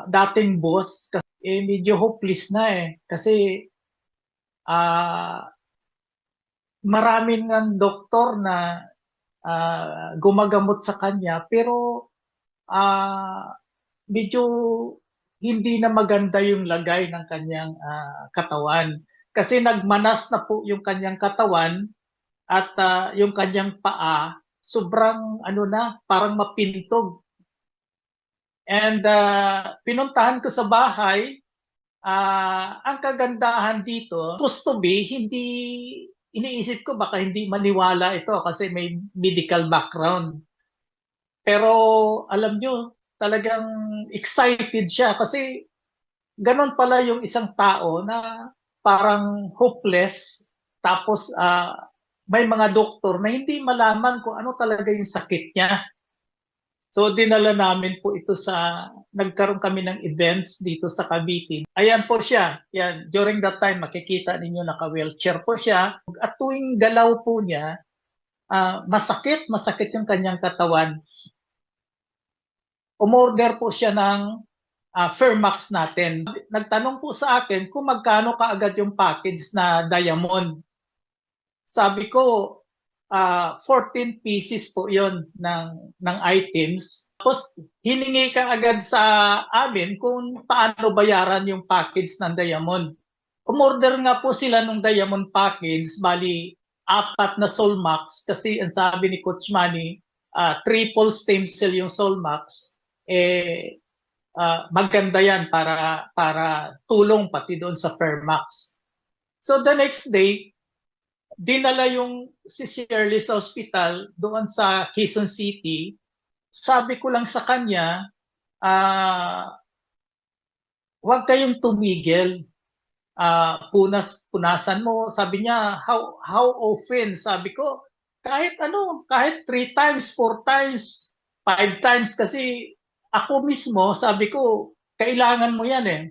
dating boss, kasi medyo hopeless na eh. Kasi marami ng doktor na gumagamot sa kanya, pero medyo hindi na maganda yung lagay ng kanyang katawan. Kasi nagmanas na po yung kanyang katawan at yung kanyang paa, sobrang parang mapintog. And pinuntahan ko sa bahay, ang kagandahan dito, supposed to be, hindi, iniisip ko baka hindi maniwala ito kasi may medical background. Pero alam nyo, talagang excited siya kasi ganon pala yung isang tao na parang hopeless, tapos may mga doktor na hindi malaman kung ano talaga yung sakit niya. So dinala namin po ito nagkaroon kami ng events dito sa Cavite. Ayan po siya. Yan, during that time makikita ninyo naka-wheelchair po siya. At tuwing galaw po niya, masakit yung kanyang katawan. Umorder po siya ng Fermax natin. Nagtanong po sa akin kung magkano kaagad yung package na Diamond. Sabi ko, 14 pieces po yon ng items. Tapos hiningi ka agad sa amin kung paano bayaran yung package ng Diamond. Umorder nga po sila ng Diamond package, bali 4 na Solmax kasi ang sabi ni Coach Manny, triple stem cell yung Solmax. Maganda yan para tulong pati doon sa Fermax. So the next day, dinala yung si Shirley sa hospital doon sa Quezon City. Sabi ko lang sa kanya, huwag kayong tumigil. Punasan mo. Sabi niya, how often? Sabi ko, kahit 3 times, 4 times, 5 times kasi ako mismo, sabi ko, kailangan mo yan eh.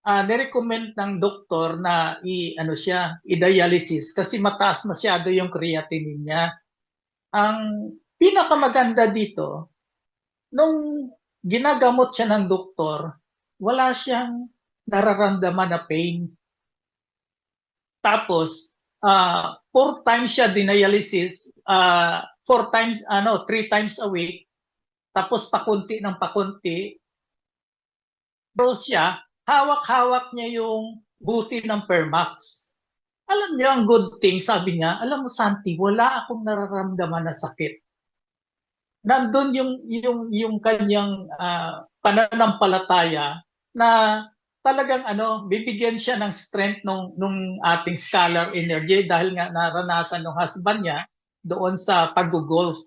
Nirecommend ng doktor na i-dialysis kasi mataas masyado yung creatinine niya. Ang pinakamaganda dito, nung ginagamot siya ng doktor, wala siyang nararamdaman na pain. Tapos, 4 times siya dinialysis, 3 times a week, tapos pakunti ng pakunti. So siya, hawak-hawak niya yung buti ng Fermax. Alam niyo, ang good thing, sabi niya, alam mo Santi, wala akong nararamdaman na sakit. Nandun yung kanyang pananampalataya na talagang bibigyan siya ng strength nung ating scalar energy dahil nga naranasan ng husband niya doon sa pag-golf.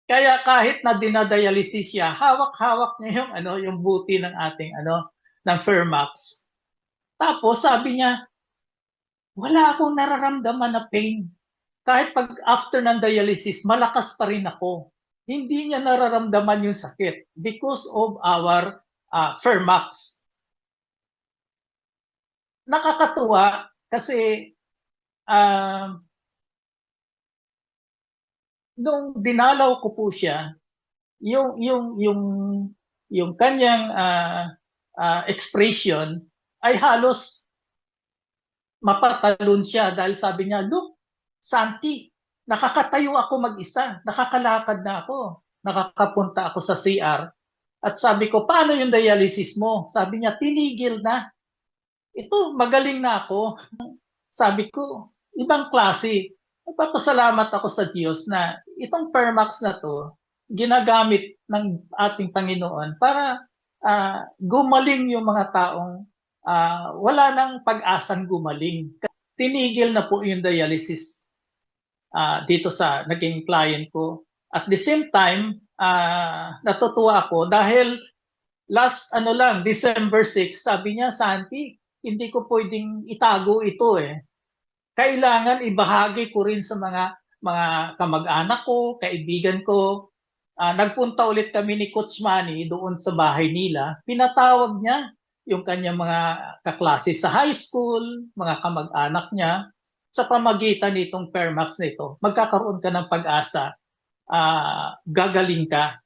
Kaya kahit na dinadialysis siya, hawak-hawak niya yung buti ng ating ng Fermax. Tapos sabi niya, wala akong nararamdaman na pain. Kahit pag after ng dialysis, malakas pa rin ako. Hindi niya nararamdaman yung sakit because of our Fermax. Nakakatuwa kasi nung dinalaw ko po siya, yung kanyang expression ay halos mapatalon siya dahil sabi niya, look, Santi, nakakatayo ako mag-isa, nakakalakad na ako, nakakapunta ako sa CR. At sabi ko, paano yung dialysis mo? Sabi niya, tinigil na. Ito, magaling na ako. Sabi ko, ibang klase. Nagpapasalamat ako sa Diyos na itong Fermax na to, ginagamit ng ating Panginoon para gumaling yung mga taong wala nang pag-asang gumaling. Tinigil na po yung dialysis dito sa naging client ko. At the same time, natutuwa ako dahil last December 6, sabi niya, Santi, hindi ko pwedeng itago ito eh. Kailangan ibahagi ko rin sa mga kamag-anak ko, kaibigan ko. Nagpunta ulit kami ni Coach Manny doon sa bahay nila. Pinatawag niya yung kanyang mga kaklase sa high school, mga kamag-anak niya. Sa pamagitan nitong Fermax na ito, magkakaroon ka ng pag-asa, gagaling ka.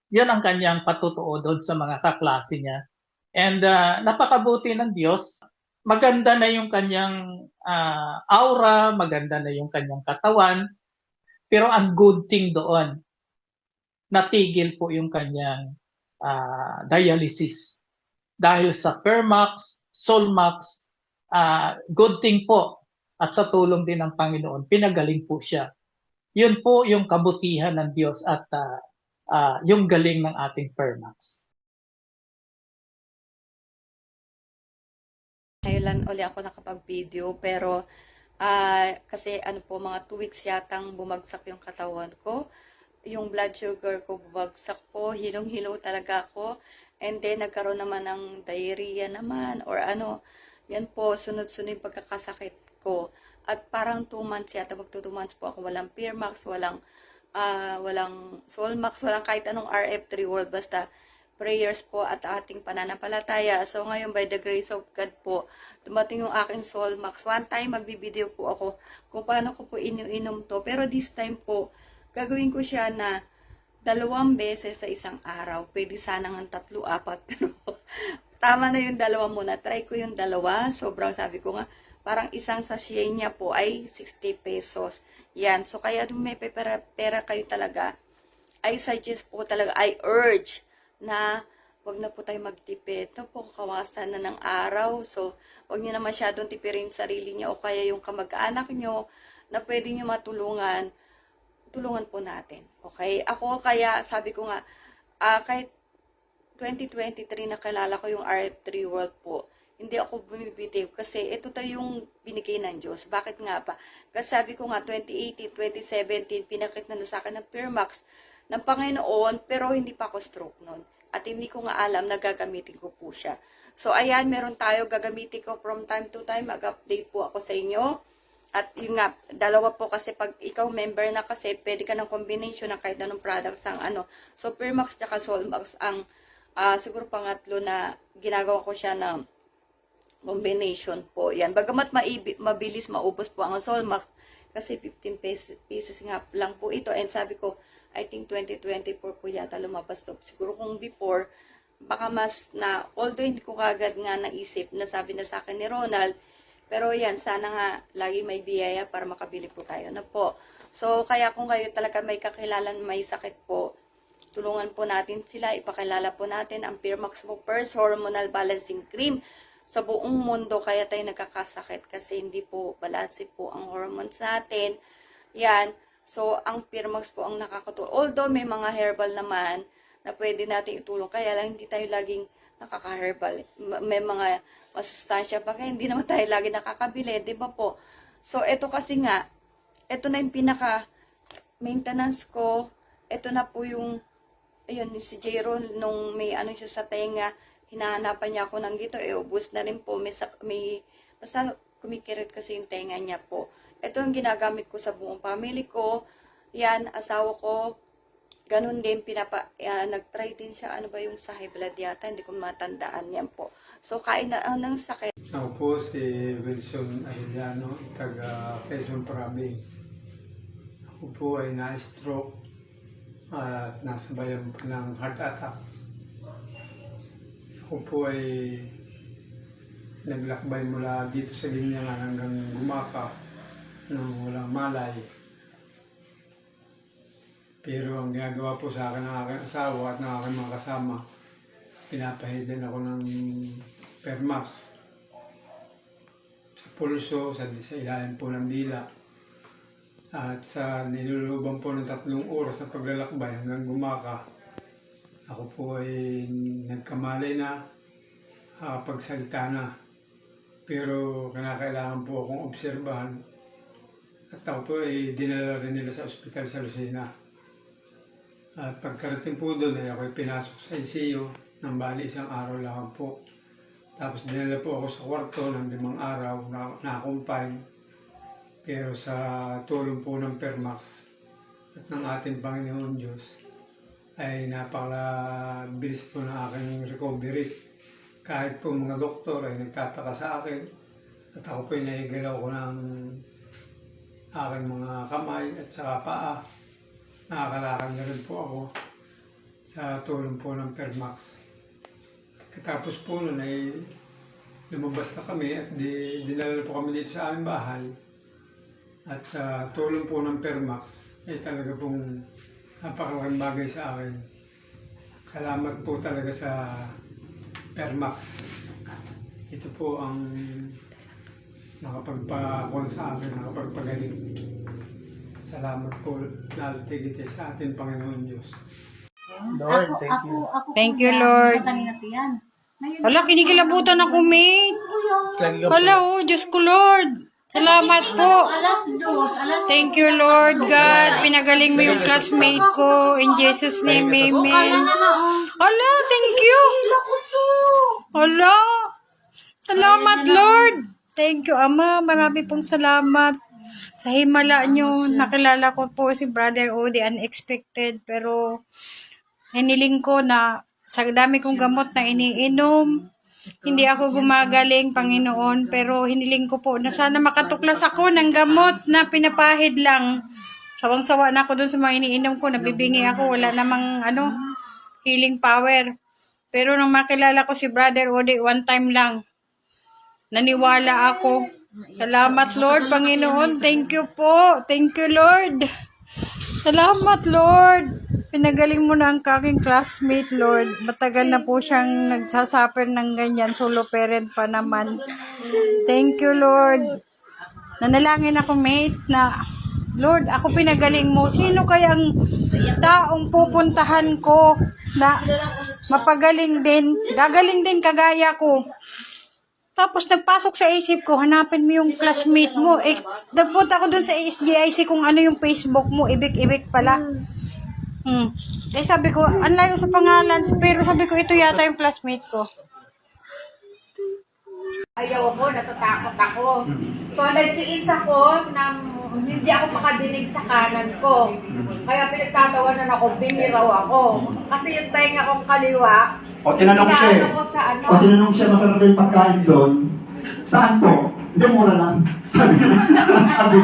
Yun ang kanyang patutuo doon sa mga kaklase niya. And napakabuti ng Diyos. Maganda na yung kanyang aura, maganda na yung kanyang katawan. Pero ang good thing doon, natigil po yung kanyang dialysis. Dahil sa Permax, Solmax, good thing po. At sa tulong din ng Panginoon, pinagaling po siya. Yun po yung kabutihan ng Diyos at yung galing ng ating Permax. Ngayon lang uli ako nakapag-video pero kasi ano po mga 2 weeks yatang bumagsak yung katawan ko. Yung blood sugar ko bumagsak po, hilong-hilo talaga ako. And then nagkaroon naman ng diarrhea naman or ano. Yan po, sunod-sunod yung pagkakasakit ko. At parang 2 months yata, magto 2 months po ako. Walang Permax, walang Solmax, walang kahit anong RF3 World. Basta prayers po at ating pananampalataya. So ngayon by the grace of God po, dumating yung aking Solmax. One time magbibideo po ako kung paano ko po inom to. Pero this time po, gagawin ko siya na 2 beses sa isang araw. Pwede sana ng 3, 4. Pero tama na yung 2 muna. Try ko yung 2. Sobrang sabi ko nga, parang isang sachet niya po ay 60 pesos. Yan. So kaya may pera kayo talaga, I suggest po talaga, I urge na wag na po tayo magtipid. No po, kawasan na ng araw. So, wag niyo na masyadong tipirin sarili niyo o kaya yung kamag-anak niyo na pwede niyo matulungan. Tulungan po natin. Okay? Ako kaya, sabi ko nga, kahit 2023 nakilala ko yung RF3 World po, hindi ako bumibitiw kasi ito tayo yung binigay ng Diyos. Bakit nga ba? Kasi sabi ko nga, 2018, 2017, pinakit na sa akin ng Permax ng Panginoon, pero hindi pa ako stroke noon. At hindi ko nga alam na gagamitin ko po siya. So, ayan, meron tayo, gagamitin ko from time to time, mag-update po ako sa inyo. At yun nga, 2 po kasi pag ikaw member na kasi, pwede ka ng combination ng kahit anong products ng ano. So, Permax tsaka Solmax ang siguro pangatlo na ginagawa ko siya na combination po. Yan. Bagamat mabilis maubos po ang Solmax kasi 15 pieces nga lang po ito. And sabi ko, I think 2024 po yata lumabas to. Siguro kung before, baka mas na, although hindi ko kagad nga naisip na sabi na sa akin ni Ronald, pero yan, sana nga lagi may biyaya para makabili po tayo na po. So, kaya kung kayo talaga may kakilalan may sakit po, tulungan po natin sila, ipakilala po natin ang Permax po First Hormonal Balancing Cream sa buong mundo, kaya tayo nagkakasakit kasi hindi po balanse po ang hormones natin. Yan. So, ang Permax po ang nakakatulong. Although may mga herbal naman na pwede natin itulong, kaya lang hindi tayo laging nakaka-herbal. May mga masustansya pa, kaya hindi naman tayo lagi nakakabili, di ba po? So, ito kasi nga, ito na yung pinaka-maintenance ko. Ito na po yung, ayun, si Jero, nung may ano siya sa tenga, hinahanapan niya ako ng gito, ubus na rin po, basta kumikirit kasi yung tenga niya po. Ito ang ginagamit ko sa buong family ko. Yan, asawa ko, ganun din, nag-try din siya, ano ba yung sa high blood yata, hindi ko matandaan yan po. So, kain na ng sakit. Ako po si Wilson Arellano, taga Quezon Province. Ako po ay na-stroke at nasabayan po ng heart attack. Ako po ay naglakbay mula dito sa linya hanggang Gumaka nang walang malay. Pero ang ginagawa po sa akin ng aking asawa at ng aking mga kasama, pinapahidan ako ng Permax sa pulso, sa ilalim po ng dila. At sa niluluban po ng 3 oras na paglalakbay hanggang Gumaka, ako po ay nagkamalay na, pagsalita na. Pero kinakailangan po akong obserbahan. At ako po ay dinala rin nila sa ospital sa Lucena. At pagkarating po doon ay ako ay pinasok sa ICU ng bali 1 araw lang po. Tapos dinala po ako sa kwarto ng 5 araw na-confine. Pero sa tulong po ng Permax at ng ating Panginoon Diyos, ay napakabilis po ng aking recovery. Kahit po mga doktor ay nagtataka sa akin at ako po ay naigalaw ko ng aking mga kamay at saka paa. Nakakalakad na rin po ako. sa tulong po ng Permax. Katapos po nun ay lumabas na kami at dinala po kami dito sa aming bahay. At sa tulong po ng Permax ay talaga pong napakalaking bagay sa akin. Salamat po talaga sa Permax. Ito po ang nakapagpakon sa akin, nakapagpagaling. Salamat po lalo tigit sa ating Panginoon Diyos. Lord, thank you. Thank you, Lord. Hala, kinikilabutan ako, mate. Hala, oh, Diyos ko, Lord. Salamat po. Thank you, Lord God. Pinagaling mo yung classmate ko. In Jesus' name, amen. Hala, thank you. Hala. Salamat, Lord. Thank you, Ama. Marami pong salamat. Sa himala nyo, nakilala ko po si Brother Odi, unexpected. Pero, hiniling ko na sa dami kong gamot na iniinom, hindi ako gumagaling, Panginoon, pero hiniling ko po na sana makatuklas ako ng gamot na pinapahid lang. Sawang-sawa na ako dun sa mga iniinom ko, nabibingi ako, wala namang healing power. Pero nung makilala ko si Brother Odi, one time lang, naniwala ako. Salamat, Lord, Panginoon. Thank you po. Thank you, Lord. Salamat, Lord. Pinagaling mo na ang aking classmate, Lord. Matagal na po siyang nagsasuffer ng ganyan. Solo parent pa naman. Thank you, Lord. Nanalangin ako, mate, na Lord, ako pinagaling mo. Sino kayang taong pupuntahan ko na mapagaling din, gagaling din kagaya ko? Tapos nagpasok sa isip ko, hanapin mo yung classmate mo. Nagpunta ako dun sa SGIC kung ano yung Facebook mo. Ibik-ibik pala. Sabi ko, ang layo sa pangalan. Pero sabi ko, ito yata yung classmate ko. Ayaw ako, natatakot ako. So, nagtiis ako na hindi ako makadinig sa kanan ko. Kaya pinagtatawanan ako, biniraw ako. Kasi yung tainga kong kaliwa, tinanong siya tinanong siya, masarap yung pagkain doon. Saan po? Hindi, mura lang. Sabi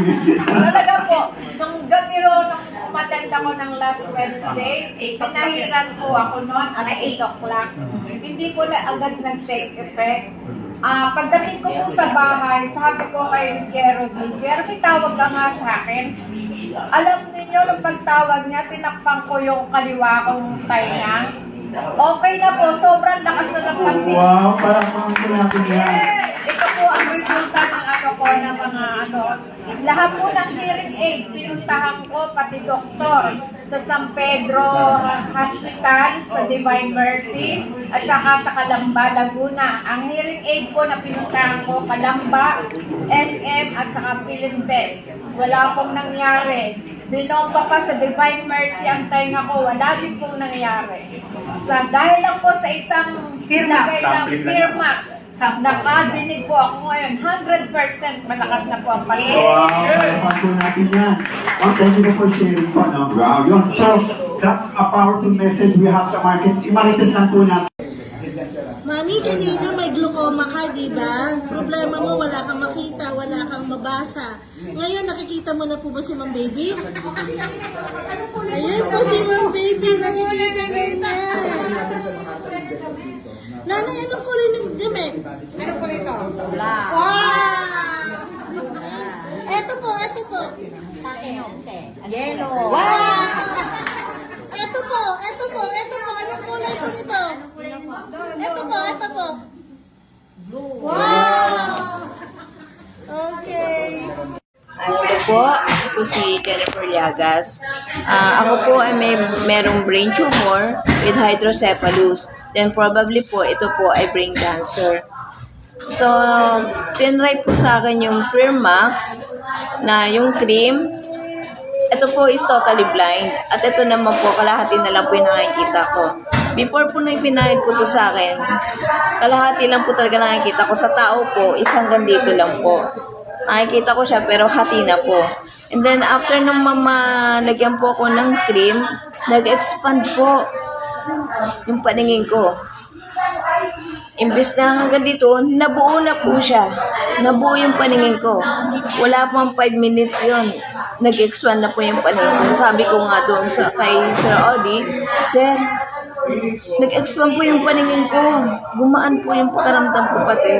niya. Talaga po, nung gabi nung umattend ako ng last Wednesday, pinahiran po ako noon at 8 o'clock. Hindi po na agad nag-take effect. Pagdating ko po sa bahay, sabi ko kay Jeremy, tawag ka nga sa akin. Alam niyo, nung pagtawag niya, tinakpan ko yung kaliwa kong tainga. Okay na po, sobrang lakas na ng pagtingin. Wow, parang mga natin yan. Ito po ang resulta ng ng mga lahat po ng hearing aid, pinuntahan ko, pati doktor, sa San Pedro Hospital, sa Divine Mercy, at saka sa Calamba, Laguna. Ang hearing aid po na pinuntahan ko, Calamba, SM, at saka Philinvest. Wala pong nangyari. Binomba pa sa Divine Mercy ang tainga ko, wala din pong nangyari. Dahil lang po sa isang Firmax, nakadinig po ako ngayon, 100% malakas na po ang pagkakas. Wow, napasok natin yan. Thank you for sharing po. Wow, yun. So, that's a powerful message we have sa market. Imarites lang po natin. Mami, kanina may glaucoma ka, di ba? Problema mo, wala kang makita, wala kang mabasa. Ngayon, nakikita mo na po ba si Ma'am Baby? Ayun po si Ma'am Baby, nakikita niya. Nanay, anong kulay ng damit? Anong kulay ito? Black. Wow! Eto po. Yellow. Wow! Eto po. Anong kulay po nito? Ito po. Blue. Wow! Okay. Hello po, ako po si Jennifer Llagas. Ako po ay merong brain tumor with hydrocephalus. Then probably po, ito po ay brain cancer. So, tinry po sa akin yung Firmax na yung cream. Ito po is totally blind. At ito naman po, kalahati na lang po yung nakikita ko. Before po na ipinahid po ito sa akin, kalahati lang po talaga nakikita ko. Sa tao po, isang dito lang po. Nakikita ko siya pero hati na po. And then after nung lagyan po ako ng cream, nag-expand po yung paningin ko. Imbes na hanggang dito, nabuo na po siya. Nabuo yung paningin ko. Wala pang 5 minutes yon, nag-expand na po yung paningin ko. Sabi ko nga doon kay Sir Odi, Sir, nag-expand po yung paningin ko. Gumaan po yung pakaramdam ko pati.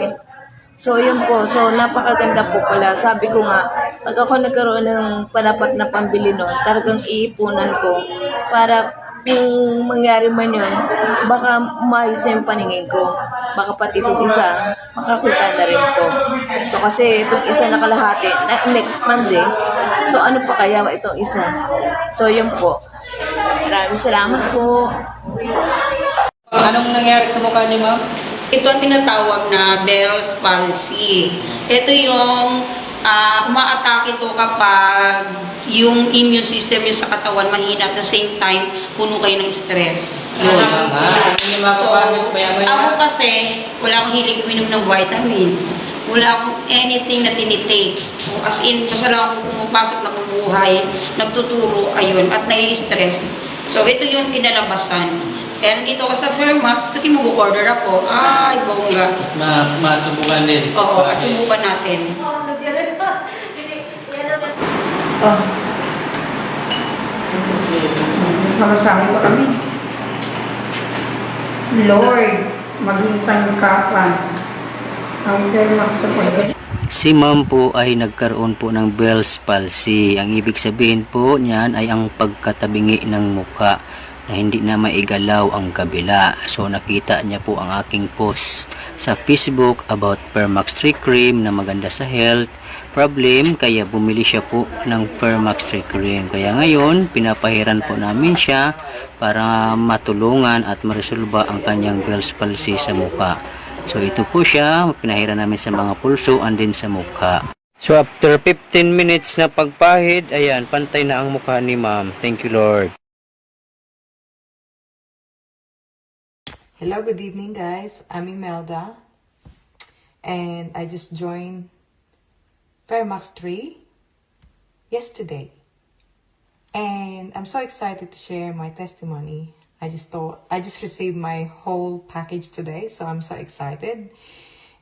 So, yun po. So, napakaganda po pala. Sabi ko nga, pag ako nagkaroon ng panapat na pambili nun, talagang iipunan ko para kung mangyari man yun, baka maayos na yung paningin ko. Baka pati itong isa, makakita na rin po. So, kasi itong isa na kalahati, na-expand eh. So, ano pa kaya itong isa? So, yun po. Maraming salamat po. Anong nangyari sa mukha niyo, ma'am? Ito ang tinatawag na Bell's palsy. Ito yung umaatake ito kapag yung immune system nyo sa katawan mahina at the same time puno kayo ng stress. Ako kasi wala akong hilig uminom ng vitamins. Wala akong anything na tinitake. As in, basta lang ako pumapasok na buhay, nagtuturo, ayun, at nai-stress. So, ito yung pinalabasan. Kaya nandito ako sa Fairmax kasi mag-order ako. Ay, bongga. Masubukan din. Oo, subukan natin. Masasabi ko kami. Lord, maging sangkapan ang Fairmax sa pagkakas. Si ma'am po ay nagkaroon po ng Bell's palsy. Ang ibig sabihin po niyan ay ang pagkatabingi ng muka na hindi na maigalaw ang kabila. So nakita niya po ang aking post sa Facebook about Permax 3 cream na maganda sa health problem, kaya bumili siya po ng Permax 3 cream. Kaya ngayon pinapahiran po namin siya para matulungan at maresolba ang kanyang Bell's palsy sa muka. So ito po siya, pinahiran namin sa mga pulso and din sa mukha. So after 15 minutes na pagpahid, ayan, pantay na ang mukha ni ma'am. Thank you, Lord. Hello, good evening guys. I'm Imelda and I just joined Fairmax 3 yesterday and I'm so excited to share my testimony. I just received my whole package today, so I'm so excited.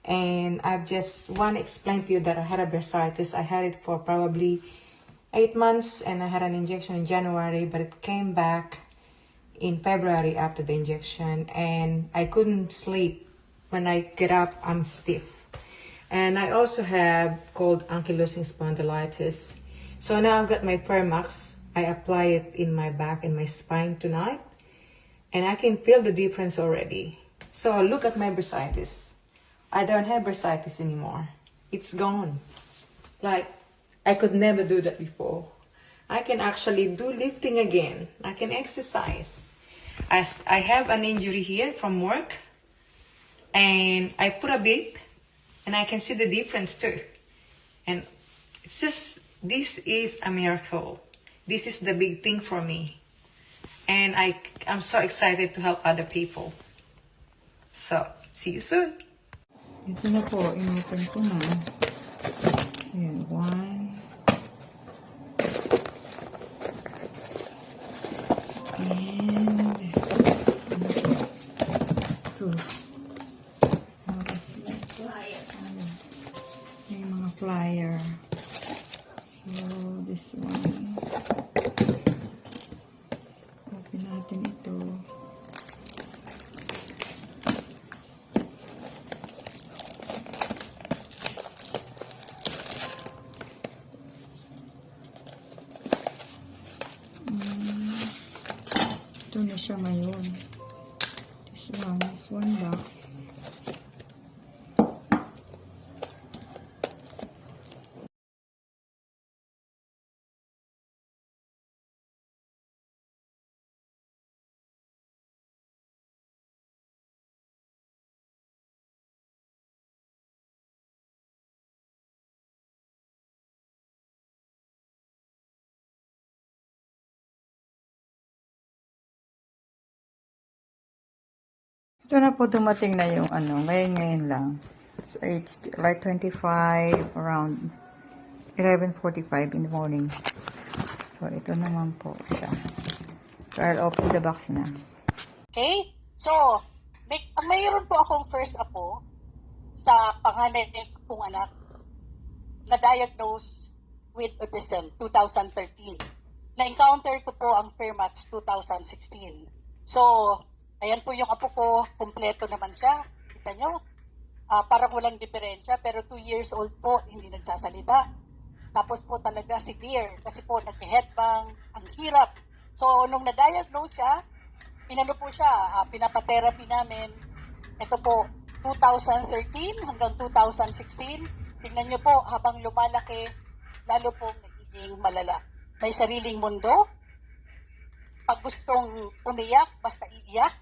And I just want to explain to you that I had a bursitis. I had it for probably 8 months and I had an injection in January, but it came back in February after the injection and I couldn't sleep. When I get up, I'm stiff. And I also have cold ankylosing spondylitis. So now I've got my Permax. I apply it in my back and my spine tonight. And I can feel the difference already. So look at my bursitis. I don't have bursitis anymore. It's gone. Like, I could never do that before. I can actually do lifting again. I can exercise. I have an injury here from work. And I put a bit. And I can see the difference too. And it's just, this is a miracle. This is the big thing for me. And I'm so excited to help other people. So, see you soon. Ito na po, in-open ko na. Ayan, 1. And 2. Yung mga flyer. So, this one. Open natin ito. Ito na siya ngayon. This one is 1 box. Ito na po, dumating na yung ngayon lang. So, it's like 25, around 11:45 in the morning. So, ito naman po siya. So, I'll open the box na. Okay? So, mayroon po akong first apo sa panganay kong anak na-diagnose with autism 2013. Na-encounter ko po ang Fairmax 2016. So, Ayan po yung apo ko, kumpleto naman siya. Kita nyo, parang walang diferensya, pero 2 years old po, hindi nagsasalita. Tapos po talaga severe, kasi po nag-headbang, ang hirap. So, nung na-diagnose siya, inano po siya, pinapatherapy namin. Ito po, 2013 hanggang 2016. Tingnan nyo po, habang lumalaki, lalo pong nagiging malala. May sariling mundo. Pag gustong umiyak, basta iiyak.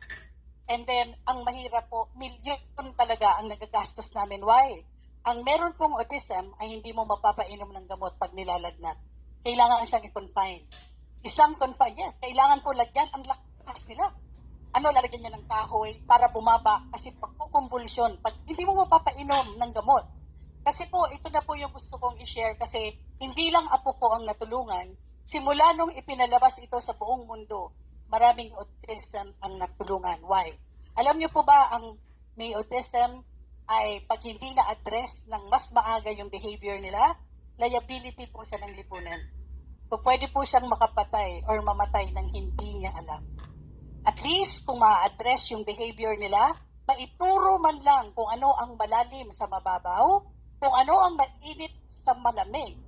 And then, ang mahirap po, milyon talaga ang nagagastos namin. Why? Ang meron pong autism ay hindi mo mapapainom ng gamot pag nilalagnat. Kailangan siyang i-confine. Isang confine, yes, kailangan po lagyan ang lakas nila. Lalagyan niya ng kahoy para bumaba kasi pagkukumbulsyon, pag hindi mo mapapainom ng gamot. Kasi po, ito na po yung gusto kong i-share kasi hindi lang apo ko ang natulungan. Simula nung ipinalabas ito sa buong mundo, maraming autism ang natulungan. Why? Alam niyo po ba, ang may autism ay pag hindi na-address ng mas maaga yung behavior nila, liability po siya ng lipunan. So, pwede po siyang makapatay or mamatay ng hindi niya alam. At least, kung ma-address yung behavior nila, maituro man lang kung ano ang malalim sa mababaw, kung ano ang mainit sa malamig,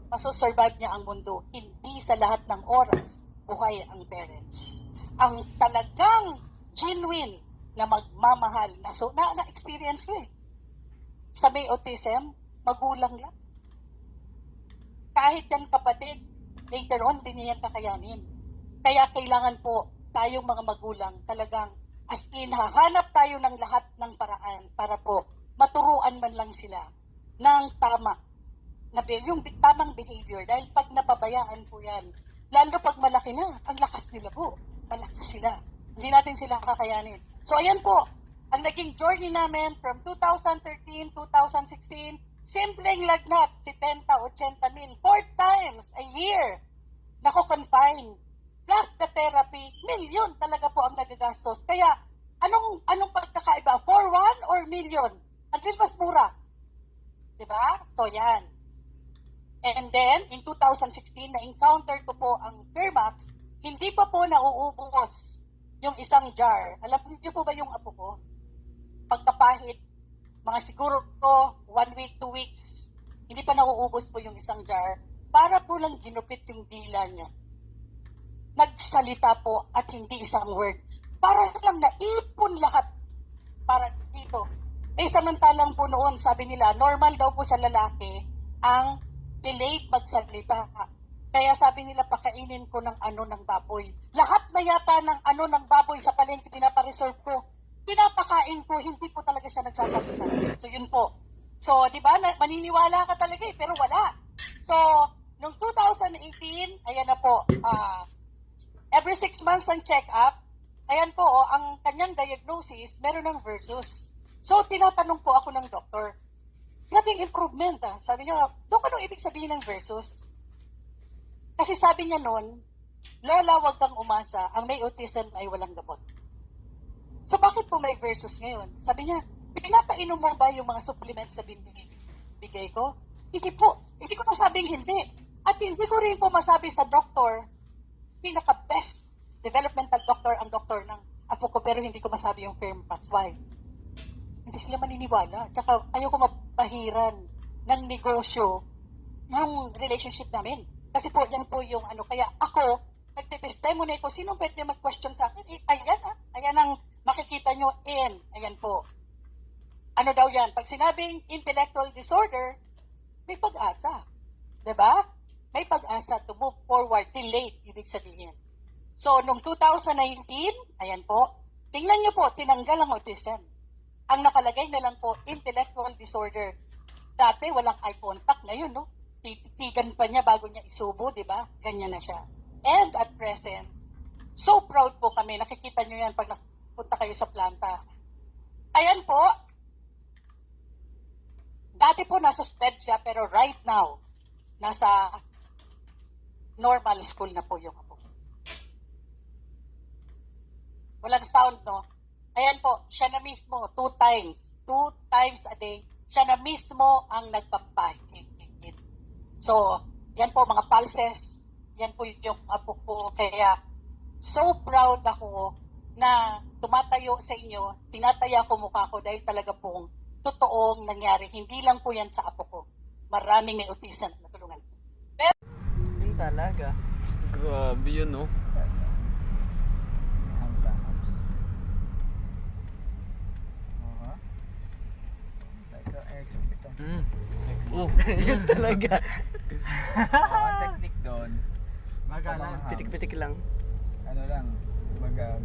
masosurvive niya ang mundo. Hindi sa lahat ng oras, buhay ang parents. Ang talagang genuine na magmamahal, na-experience ko eh. Sa may autism, magulang lang. Kahit yan kapatid, later on, din niya kakayanin. Kaya kailangan po, tayong mga magulang, talagang as in, hahanap tayo ng lahat ng paraan para po maturuan man lang sila ng tama, yung tamang behavior. Dahil pag napabayaan po yan, lalo pag malaki na, ang lakas nila po. Malakas sila. Hindi natin sila kakayanin. So ayan po, ang naging journey namin from 2013, 2016, simpleng lagnat, 70, 80 mil, 4 times a year, nako-confine. Plus the therapy, milyon talaga po ang nagagastos. Kaya, anong pagkakaiba? 4-1 or million? At least mas mura. Diba? So yan. And then, in 2016, na-encounter ko po ang Fairmax, hindi pa po nauubos yung isang jar. Alam niyo po ba yung apo ko? Pagkapahit, mga siguro ko, 1 week, 2 weeks, hindi pa nauubos po yung isang jar. Para po lang ginupit yung dila niya. Nagsalita po at hindi isang word. Para lang naipon lahat para dito. Samantalang po noon, sabi nila, normal daw po sa lalaki ang delayed magsalita. Kaya sabi nila, pakainin ko ng ng baboy. Lahat na yata ng ng baboy sa palengke pinapareserve ko. Pinapakain ko, hindi po talaga siya nagsasalita. So yun po. So, di ba, maniniwala ka talaga pero wala. So, noong 2018, ayan na po, every 6 months ang check-up, ayan po, ang kanyang diagnosis, meron ng versus. So, tinatanong po ako ng doktor, grabe improvement Sabi niya, Dok, anong ibig sabihin ng versus? Kasi sabi niya noon, Lola, wag kang umasa, ang may autism ay walang gamot. So, bakit po may versus ngayon? Sabi niya, pinapainom mo ba yung mga supplements na binibigay ko? Hindi po. Hindi ko masabing hindi. At hindi ko rin po masabi sa doktor, pinaka-best developmental doctor ang doktor ng apo ko, pero hindi ko masabi yung Fairmax. Why? Hindi sila maniniwala. Tsaka ayaw ko mapahiran ng negosyo yung relationship namin. Kasi po, yan po yung kaya ako, nagtitestimony ko, sino pwede mag-question sa akin? Ayan ayan ang makikita nyo ayan po. Ano daw yan? Pag sinabing intellectual disorder, may pag-asa. Diba? May pag-asa to move forward, delayed, ibig sabihin. So, noong 2019, ayan po, tingnan nyo po, tinanggal ang autism. Ang nakalagay na lang po, intellectual disorder. Dati, walang eye contact. Ngayon, no? Titigan pa niya bago niya isubo, di ba? Ganyan na siya. And at present, so proud po kami. Nakikita nyo yan pag napunta kayo sa planta. Ayan po. Dati po nasa SPED siya, pero right now, nasa normal school na po yung apo. Walang sound, no? Ayan po, siya na mismo, 2 times a day, siya na mismo ang nagpapahit. So, yan po mga pulses, yan po yung apo ko. Kaya, so proud ako na tumatayo sa inyo, tinataya ko mukha ko dahil talaga pong totoong nangyari. Hindi lang po yan sa apo ko. Maraming may autism na natulungan. Yun talaga. Grabe yun, no? Oh, yun talaga. Technique doon. Pitik-pitik lang. Ano lang,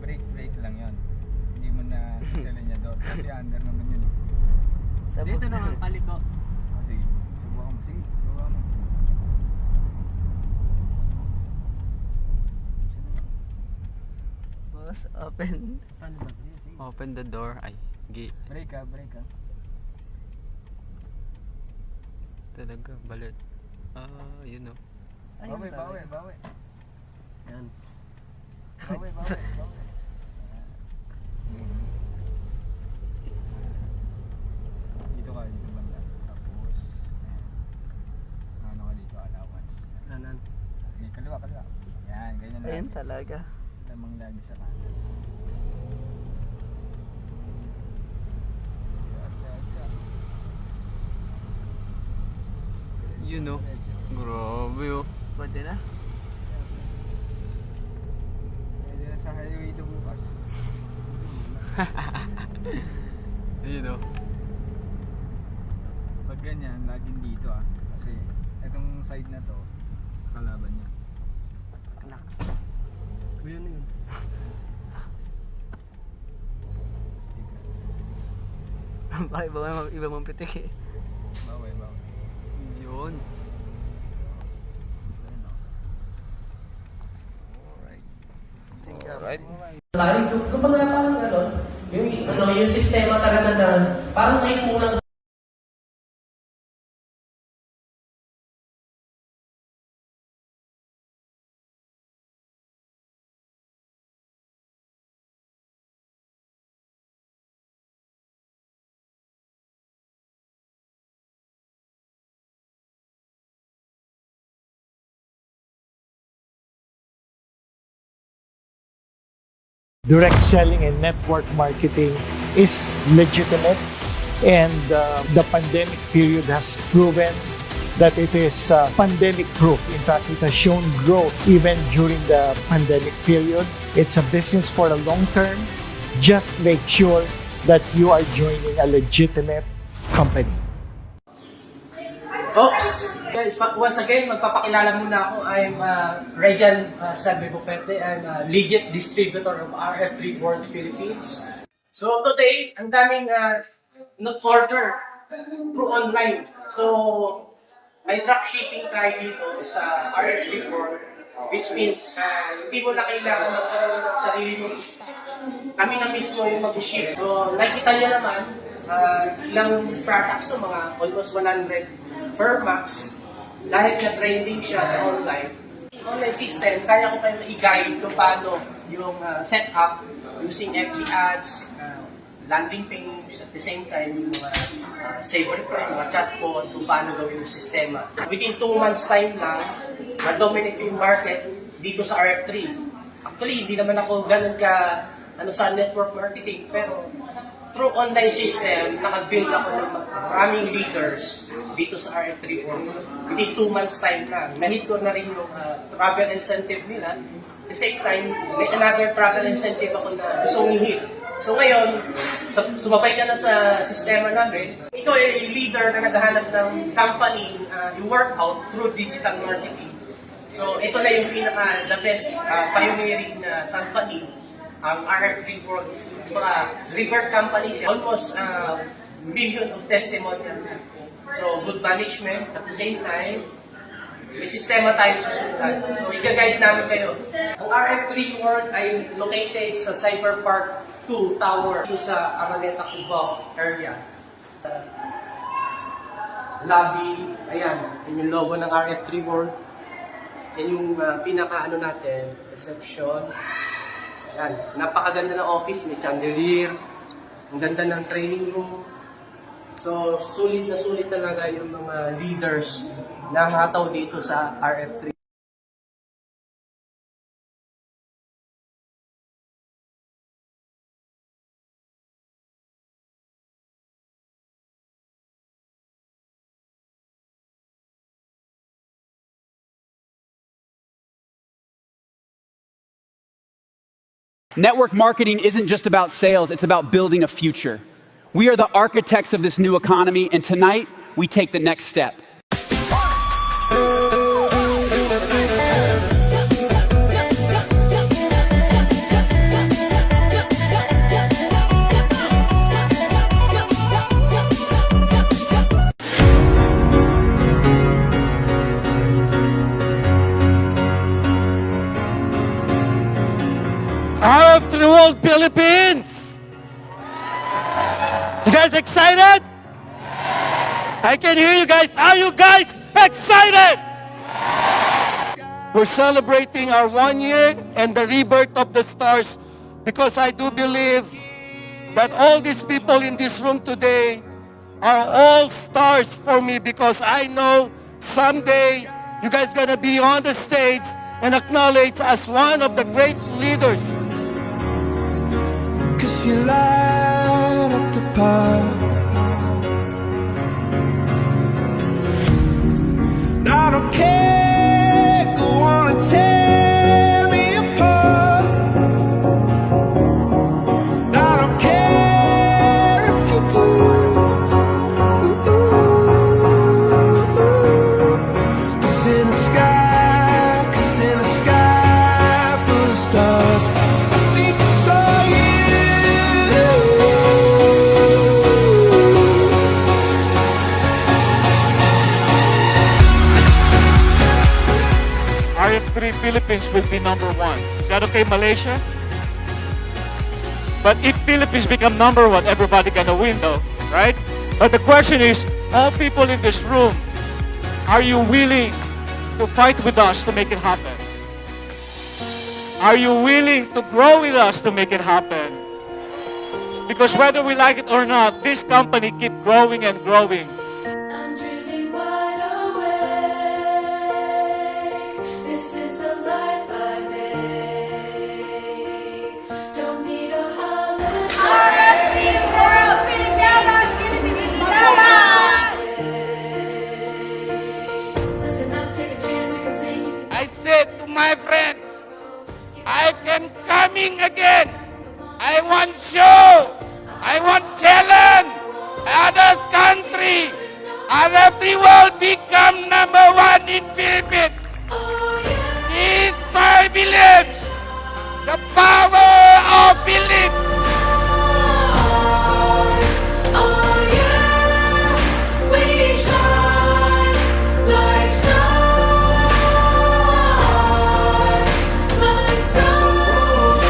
break lang yon. Hindi mo na sila niya doon. Kasi under naman yun. Dito naman paliko. Sige, subukan mo. Subukan mo. Boss, open the door. Ay, break ka. Talaga, balit. Yun o. Bawi. Yan. Bawi. Dito banda. Tapos, ano ka dito, allowance. Kanan. Sige, kaliwa. Yan, ganyan lang. Ayun talaga. Lamang lagi sa kanan. Yun o. Grabe o. Pwede na? Pwede na sa highway ito bukas. Ayun o. Pag ganyan, laging dito kasi itong side na to, kalaban niya. Anak. Kuya na yun. Bakit ba iba mong pitik eh? Bawi. Yun. Alright. Kumbaga parang gano'n, yung sistema talaga na parang naipunan direct selling and network marketing is legitimate, and the pandemic period has proven that it is pandemic proof. In fact, it has shown growth even during the pandemic period. It's a business for the long term. Just make sure that you are joining a legitimate company. Oops! Guys, once again, magpapakilala muna ako. I'm Regan Salve Bupete. I'm a legit distributor of RF3 World Philippines. So today, ang daming order through online. So, may dropshipping tayo dito sa RF3 World, which means hindi mo na kailangan magkaroon ng sarili mong stock. Kami na mismo yung mag-ship. So, nakikita nyo naman, ilang products, so mga almost 100 Fermax. Dahil na trending siya sa online system, kaya ko kayo i-guide kung paano yung setup using FB ads, landing page, at the same time yung mga save reply, mga chatbot, kung paano gawin yung sistema. Within 2 months time lang, na-dominate yung market dito sa RF3. Actually, hindi naman ako ganun ka sa network marketing, pero through online system, naka-build ako ng maraming leaders dito sa RF3 World. Within 2 months time lang. Na-hit ko na rin yung travel incentive nila. At the same time, may another travel incentive ako na gusto kong i-hit. So ngayon, sumabay ka na sa sistema namin. Ikaw ay leader na naghahanap ng company i-workout through digital marketing. So ito na yung pinaka-the best pioneering company, ang RF3 World. River company siya. Almost million of testimonial. So, good management. At the same time, may sistema tayo susundan. So, i-guide namin kayo. Ang RF3 World ay located sa Cyber Park 2 Tower sa Araneta, Cubao area. Lobby, ayan. Yan yung logo ng RF3 World. Yan yung pinaka-ano natin, reception. Ayan. Napakaganda ng office. May chandelier. Ang ganda ng training room. So, sulit na sulit talaga yung mga leaders na hataw dito sa RF3. Network marketing isn't just about sales, it's about building a future. We are the architects of this new economy, and tonight we take the next step. Arab to the world, Philippines! You guys excited? I can hear you guys. Are you guys excited? We're celebrating our 1 year and the rebirth of the stars because I do believe that all these people in this room today are all stars for me because I know someday you guys gonna be on the stage and acknowledged as one of the great leaders. Cause you light up the path. I don't care, go on and tear me apart. I don't care if you do. Cause in the sky full of stars, I think I saw you. RF3 Philippines will be number 1. Is that okay, Malaysia? But if Philippines become number 1, everybody gonna win though, right? But the question is, all people in this room, are you willing to fight with us to make it happen? Are you willing to grow with us to make it happen? Because whether we like it or not, this company keep growing and growing. I'm dreaming wide awake. This is the life I make. Don't need a holiday. RF3 World Pilipinas Listen up, take a chance, you can sing, you can. I said to my friend, I can coming again. I want show. I want challenge. Others country. RF3 will become number 1 in Philippines. This is my belief. The power of belief. Oh yeah, we shine like stars, like stars, like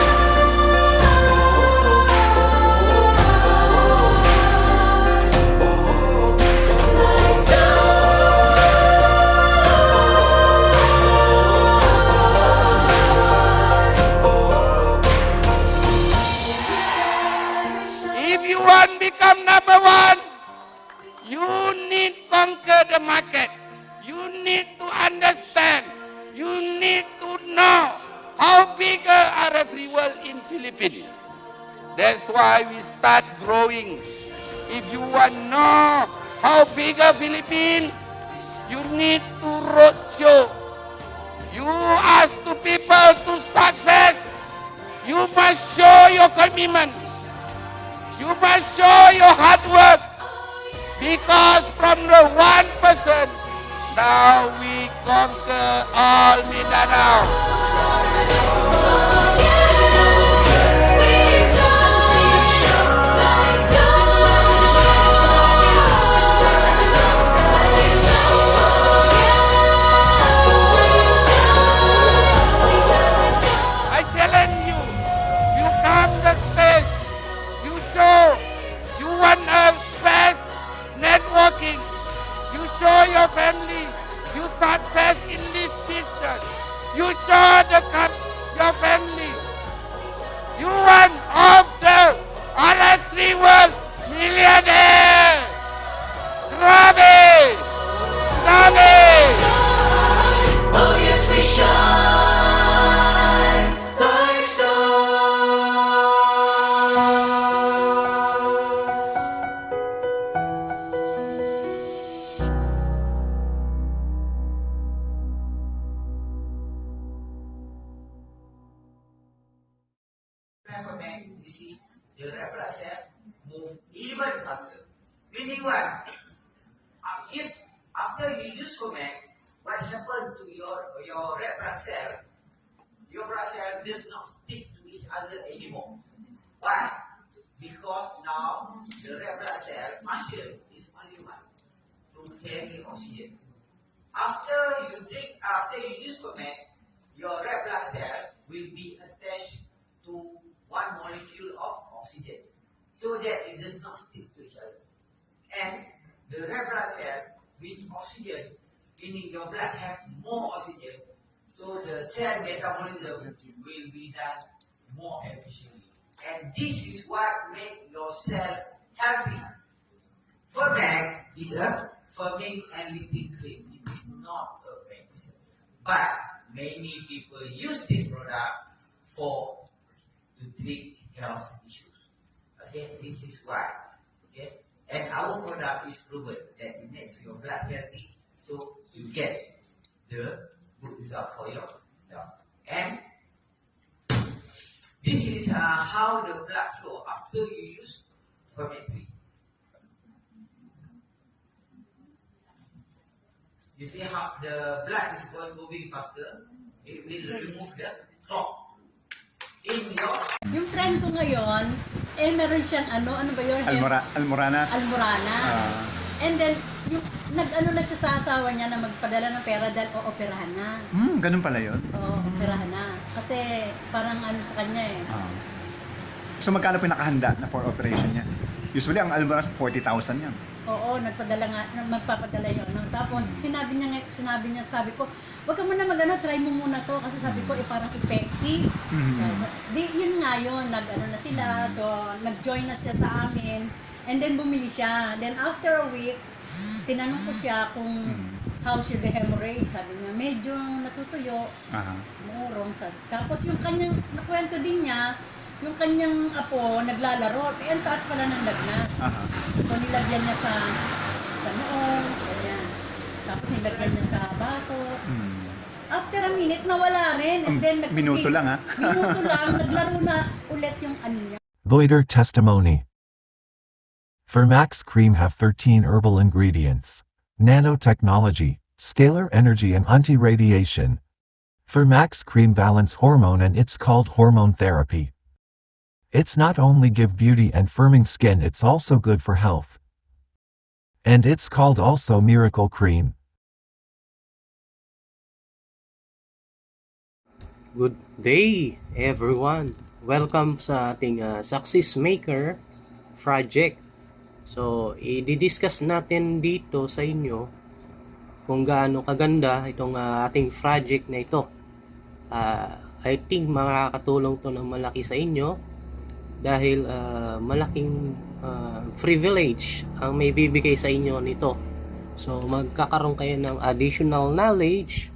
If you want to become number 1, you need to conquer the market. You need to understand. You need to know how big RF3 world in Philippines. That's why we start growing. If you want to know how big Philippines, you need to roadshow. You ask to people to success. You must show your commitment. You must show your hard work. Because from the 1%, now we conquer all Mindanao. I challenge you. You come the stage. You show. You want a best networking. You show your family. You success in this business. You show your family. You one of the RF3 world millionaire. Grabe! Grabe! Oh yes, we shine like stars. see the red blood cell move even faster. Meaning what? If after you use Comex, what happened to your red blood cell? Your blood cell does not stick to each other anymore. Why? Because now the red blood cell function is only one, to carry oxygen. After you use Comex, your red blood cell will be attached to one molecule of oxygen, so that it does not stick to each other. And the red blood cell with oxygen, meaning your blood has more oxygen, so the cell metabolism will be done more efficiently. And this is what makes your cell healthy. Ferment is a fermenting and listing cream. It is not a medicine. But many people use this product to treat health issues. Okay, this is why. Okay, and our product is proven that it makes your blood healthy, so you get the good result for your health. And this is how the blood flow after you use fermentary. You see how the blood is moving faster. It will remove the clot in your. Yung friend ko ngayon, meron siyang ano ba yun? Almoranas. Almoranas. And then, yung nag-ano na siya sa asawa niya na magpadala ng pera dahil ooperahan na. Ganun pala yun? Oo, operahan na. Kasi parang ano sa kanya eh. So magkano po nakahanda na for operation niya? Usually ang Almoranas 40,000 yan. Oo, magpapadala yun. No? Tapos sinabi niya, sabi ko, wag ka muna try mo muna to kasi sabi ko parang effective. Yun nga yun, nag-ano na sila, so nag-join na siya sa amin, and then bumili siya. Then after a week, tinanong ko siya kung how's your hemorrhage, sabi niya, medyo natutuyo, murong. Tapos yung kanyang, nakwento din niya, yung kanyang apo naglalaro, ang taas pala ng lagnat. So nilagyan niya sa noong, ganyan. Tapos nilagyan niya sa bato. After a minute, nawala rin. And then, minuto lang minuto lang, naglaro na ulit yung ano niya. Voider testimony. Fermax cream have 13 herbal ingredients, nanotechnology, scalar energy and anti-radiation. Fermax cream balance hormone and it's called hormone therapy. It's not only give beauty and firming skin, it's also good for health. And it's called also miracle cream. Good day everyone. Welcome sa ating Success Maker project. So, i-discuss natin dito sa inyo kung gaano kaganda itong ating project na ito. I think makakatulong to ng malaki sa inyo dahil malaking privilege ang may bibigay sa inyo nito. So, magkakaroon kayo ng additional knowledge.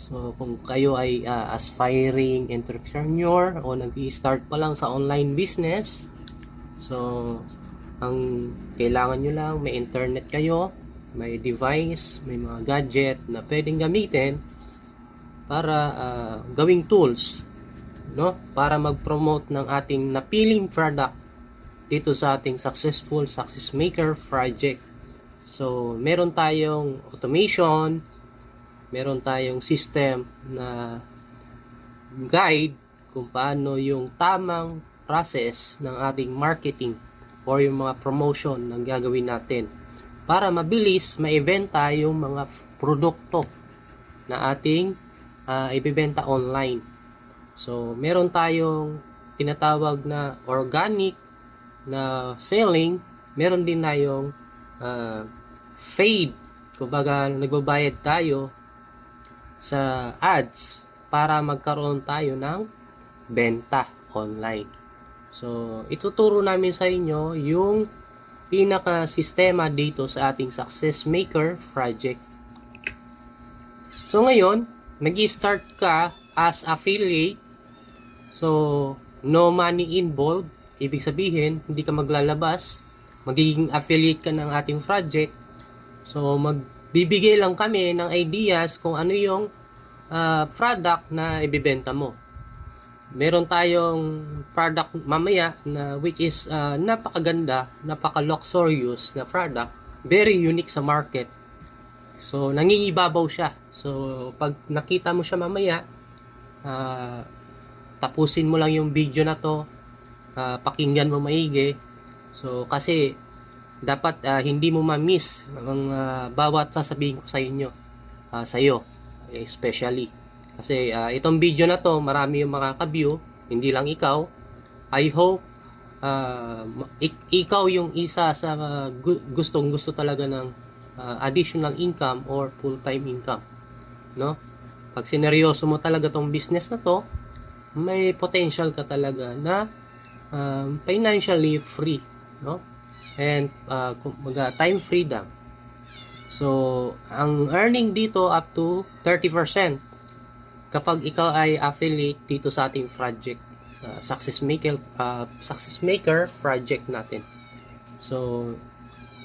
So, kung kayo ay aspiring entrepreneur o nag-i-start pa lang sa online business, so, ang kailangan nyo lang, may internet kayo, may device, may mga gadget na pwedeng gamitin para gawing tools, no? Para mag-promote ng ating napiling product dito sa ating successful Success Maker project. So, meron tayong automation, meron tayong system na guide kung paano yung tamang process ng ating marketing or yung mga promotion na gagawin natin para mabilis maibenta yung mga produkto na ating ibibenta online. So, meron tayong tinatawag na organic na selling, meron din tayong paid, kumbaga nagbabayad tayo sa ads para magkaroon tayo ng benta online. So, ituturo namin sa inyo yung pinaka-sistema dito sa ating Success Maker project. So, ngayon, nag-start ka as affiliate. So, no money involved. Ibig sabihin, hindi ka maglalabas. Magiging affiliate ka ng ating project. So, magbibigay lang kami ng ideas kung ano yung product na ibibenta mo. meron tayong product mamaya na which is napakaganda, napaka-luxurious na product, very unique sa market. So, nangingibabaw siya. So, pag nakita mo siya mamaya, tapusin mo lang yung video na to, pakinggan mo maigi. So, kasi dapat hindi mo ma-miss ang bawat sasabihin ko sa inyo, sa iyo especially. Kasi itong video na to, marami yung makaka-view, hindi lang ikaw. I hope ikaw yung isa sa gustong-gusto talaga ng additional income or full-time income, no? Pag sineryoso mo talaga tong business na to, may potential ka talaga na financially free, no? And time freedom. So, ang earning dito up to 30% kapag ikaw ay affiliate dito sa ating project, sa Success Maker project natin. So,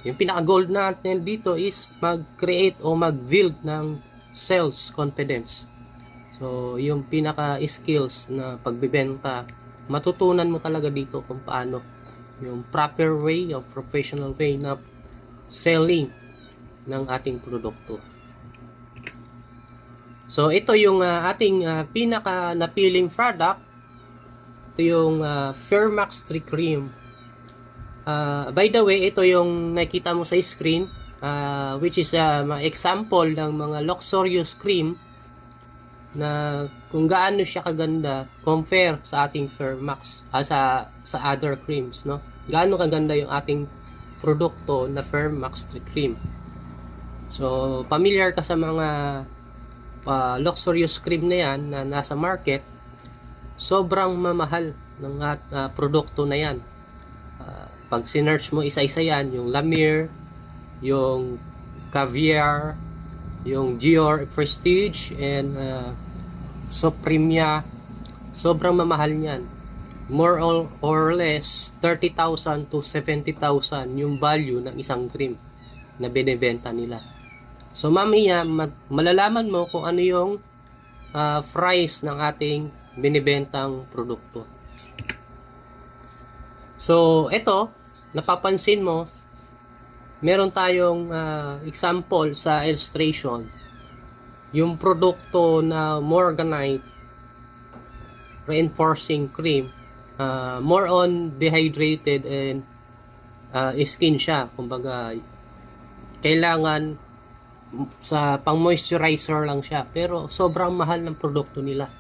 yung pinaka-goal natin dito is mag-create o mag-build ng sales confidence. So, yung pinaka-skills na pagbibenta, matutunan mo talaga dito kung paano yung proper way o professional way na selling ng ating produkto. So, ito yung ating pinaka-napiling product. Ito yung Fairmax 3 Cream. By the way, ito yung nakita mo sa screen, which is example ng mga luxurious cream na kung gaano siya kaganda compare sa ating Fairmax, sa other creams, no? Gaano kaganda yung ating produkto na Fairmax 3 Cream. So, familiar ka sa mga luxurious cream na yan na nasa market, sobrang mamahal ng produkto na yan. Pag sinearch mo isa-isa yan, yung La Mer, yung Caviar, yung Dior Prestige, and Supremia, sobrang mamahal niyan. More or less 30,000 to 70,000 yung value ng isang cream na binibenta nila. So mamaya malalaman mo kung ano yung price ng ating binibentang produkto. So ito, napapansin mo, meron tayong example sa illustration. Yung produkto na Morganite Reinforcing Cream, more on dehydrated and skin siya. Kumbaga, kailangan sa pang moisturizer lang siya, pero sobrang mahal ng produkto nila.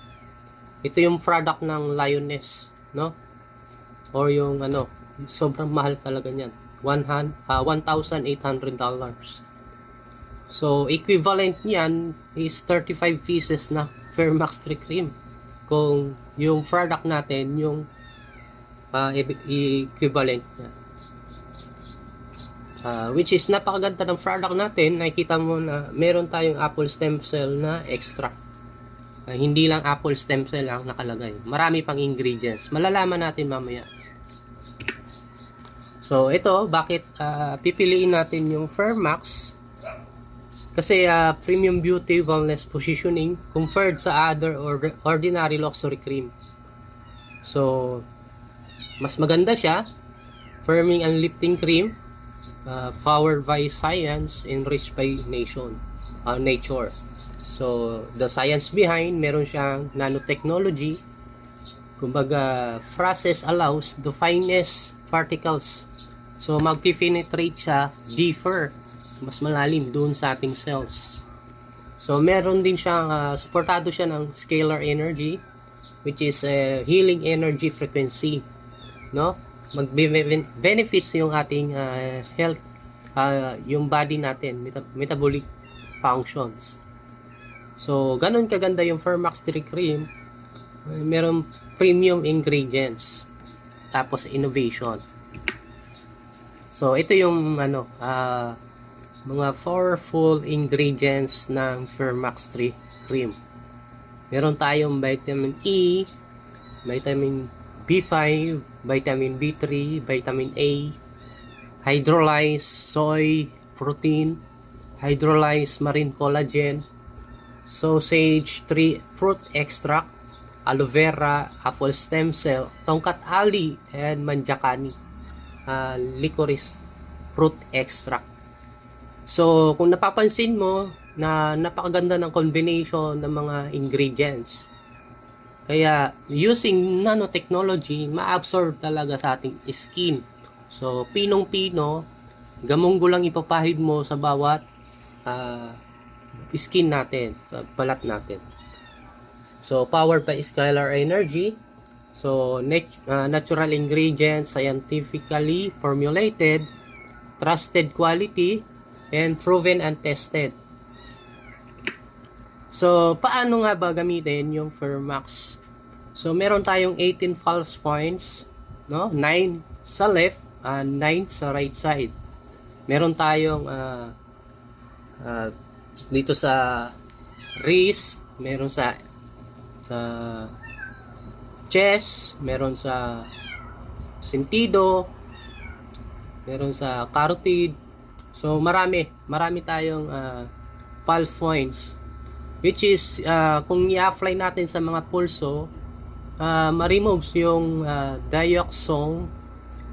Ito yung product ng Lioness, no? Or yung sobrang mahal talaga niyan. $1,800. So equivalent niyan is 35 pieces na Fairmax 3 Cream. Kung yung product natin yung equivalent niya. Which is napakaganda ng product natin. Nakikita mo na meron tayong apple stem cell na extract. Hindi lang apple stem cell ang nakalagay. Marami pang ingredients. Malalaman natin mamaya. So, ito, bakit pipiliin natin yung Fairmax? Kasi premium beauty wellness positioning compared sa other or ordinary luxury cream. So, mas maganda siya. Firming and lifting cream. Powered by science, enriched by nature. So, the science behind, meron siyang nanotechnology. Kumbaga, process allows the finest particles. So, mag-penetrate siya deeper, mas malalim doon sa ating cells. So, meron din siyang, supportado siya ng scalar energy, which is healing energy frequency. No? Mag-benefits yung ating health, yung body natin, metabolic functions. So, ganun kaganda yung Fairmax 3 Cream. Meron premium ingredients. Tapos, innovation. So, ito yung mga powerful ingredients ng Fairmax 3 Cream. Meron tayong vitamin E, vitamin B5, vitamin B3, vitamin A, hydrolyzed soy protein, hydrolyzed marine collagen, sausage 3 fruit extract, aloe vera, apple stem cell, tongkat ali, and manjakani, licorice fruit extract. So, kung napapansin mo na napakaganda ng combination ng mga ingredients. Kaya, using nanotechnology, ma-absorb talaga sa ating skin. So, pinong-pino, gamunggo lang ipapahid mo sa bawat skin natin, sa balat natin. So, powered by scalar energy. So, natural ingredients, scientifically formulated, trusted quality, and proven and tested. So, paano nga ba gamitin yung Fermax? So, meron tayong 18 pulse points, no? 9 sa left and 9 sa right side. Meron tayong dito sa wrist, meron sa chest, meron sa sentido, meron sa carotid. So, marami tayong pulse points. Which is, kung i-apply natin sa mga pulso, ma-removes yung dioxone,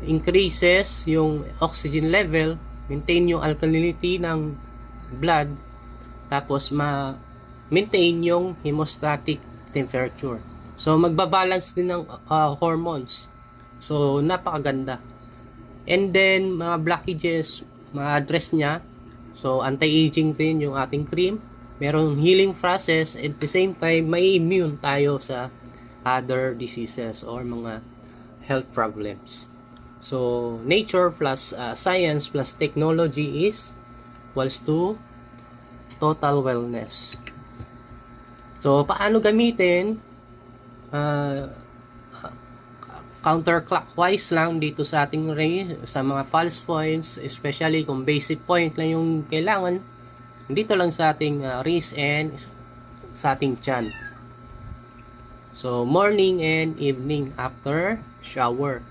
increases yung oxygen level, maintain yung alkalinity ng blood, tapos ma-maintain yung hemostatic temperature. So, magbabalance din ng hormones. So, napakaganda. And then, mga blockages, ma-address niya. So, anti-aging din yung ating cream. Merong healing process, at the same time, may immune tayo sa other diseases or mga health problems. So, nature plus science plus technology is equals to total wellness. So, paano gamitin? Counterclockwise lang dito sa ating ray, sa mga false points, especially kung basic point lang yung kailangan, dito lang sa ating wrist and sa ating chan. So, morning and evening after shower.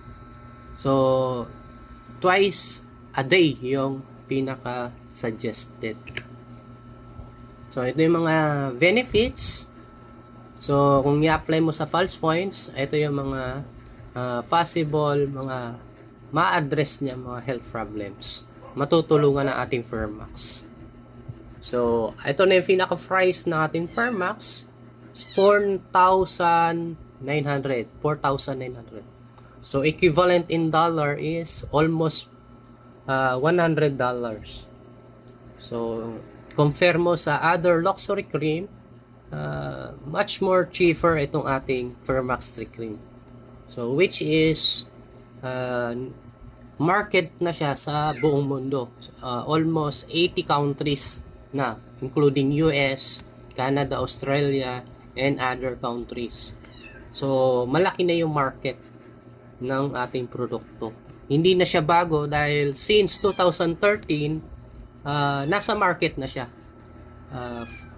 So, twice a day yung pinaka-suggested. So, ito yung mga benefits. So, kung i-apply mo sa false points, ito yung mga possible, mga ma-address niya mga health problems. Matutulungan ng ating Fermax. So, ito na yung pinaka-price ng ating Fermax. 4,900. So, equivalent in dollar is almost $100. So, compare mo sa other luxury cream, much more cheaper itong ating Fermax 3 cream. So, which is market na siya sa buong mundo. Almost 80 countries na, including US, Canada, Australia, and other countries. So, malaki na yung market ng ating produkto. Hindi na siya bago dahil since 2013, nasa market na siya.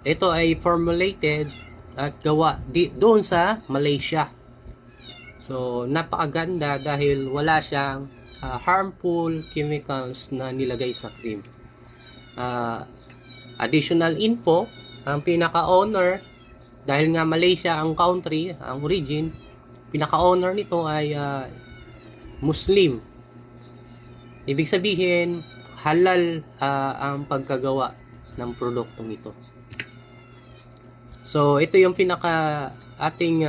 Ito ay formulated at gawa doon sa Malaysia. So, napakaganda dahil wala siyang harmful chemicals na nilagay sa cream. Additional info, ang pinaka-owner, dahil nga Malaysia ang country, ang origin, pinaka-owner nito ay Muslim. Ibig sabihin, halal ang pagkagawa ng produktong ito. So, ito yung pinaka ating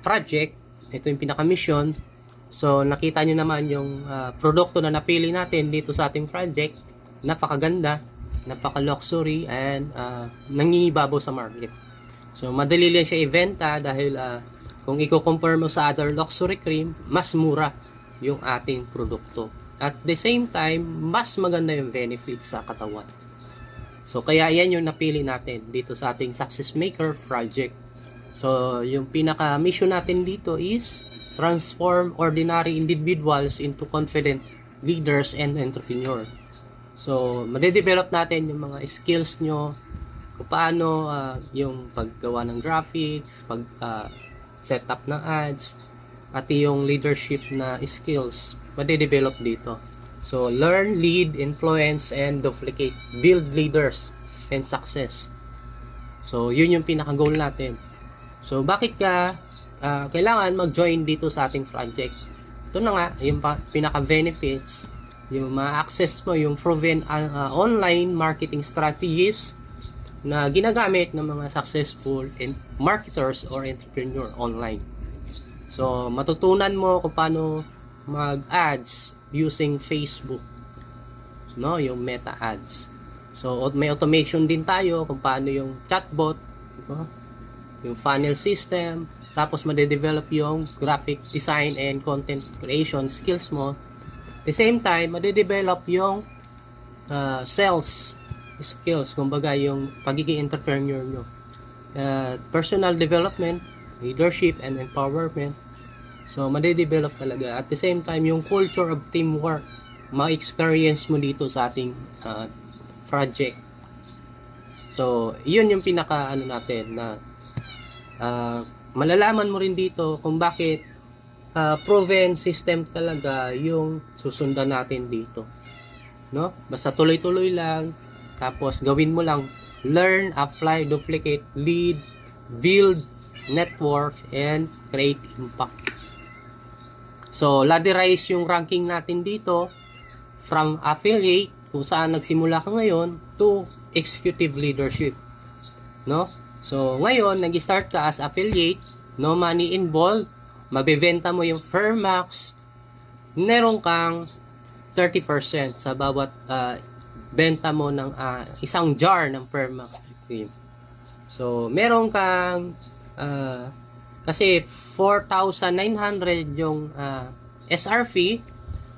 project. Ito yung pinaka-mission. So, nakita nyo naman yung produkto na napili natin dito sa ating project. Napakaganda, napaka-luxury, and nangingibabaw sa market. So, madali lang siya ibenta dahil kung i-compare mo sa other luxury cream, mas mura yung ating produkto. At the same time, mas maganda yung benefits sa katawan. So, kaya yan yung napili natin dito sa ating Success Maker project. So, yung pinaka-mission natin dito is transform ordinary individuals into confident leaders and entrepreneurs. So, madedevelop natin yung mga skills nyo, kung paano yung paggawa ng graphics, setup ng ads, at yung leadership na skills, madedevelop dito. So, learn, lead, influence, and duplicate. Build leaders and success. So, yun yung pinaka-goal natin. So, bakit ka kailangan mag-join dito sa ating project? Ito na nga, yung pinaka-benefits, yung ma-access mo, yung proven online marketing strategies na ginagamit ng mga successful marketers or entrepreneur online. So, matutunan mo kung paano mag-ads using Facebook, no, yung meta ads. So, may automation din tayo kung paano yung chatbot, no? Yung funnel system, tapos made-develop yung graphic design and content creation skills mo. At the same time, made-develop yung sales skills, kumbaga yung pagiging entrepreneur nyo. Personal development, leadership, and empowerment. So, made-develop talaga. At the same time, yung culture of teamwork, ma-experience mo dito sa ating project. So, yun yung pinaka natin na malalaman mo rin dito kung bakit proven system talaga yung susundan natin dito. No? Basta tuloy-tuloy lang, tapos gawin mo lang learn, apply, duplicate, lead, build networks, and create impact. So, ladder-rise yung ranking natin dito from affiliate, kung saan nagsimula ka ngayon, to executive leadership. No? So, ngayon, nag-start ka as affiliate, no money involved, mabibenta mo yung Fairmax, meron kang 30% sa bawat benta mo ng isang jar ng Fairmax cream. So, meron kang kasi 4,900 yung SR fee.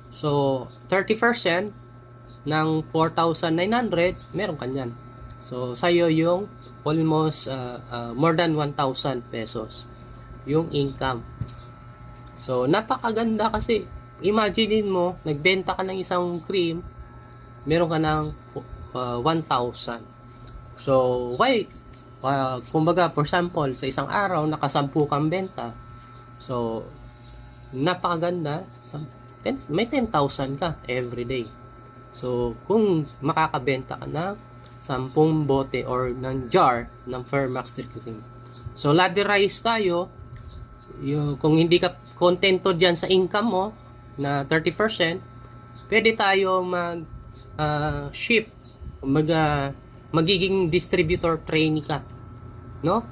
So, 30% ng 4,900, meron ka yan. So, sa'yo yung almost more than 1,000 pesos yung income. So, napakaganda kasi imagine mo, nagbenta ka ng isang cream, meron ka ng 1,000. So, why? Kumbaga, for example, sa isang araw, nakasampu kang benta. So, napakaganda. May 10,000 ka every day. So, kung makakabenta ka ng 10 bote or ng jar ng Fairmax cream. So, ladder-rise tayo. Kung hindi ka kontento dyan sa income mo na 30%, pwede tayo mag-shift. Magiging distributor trainee ka. No?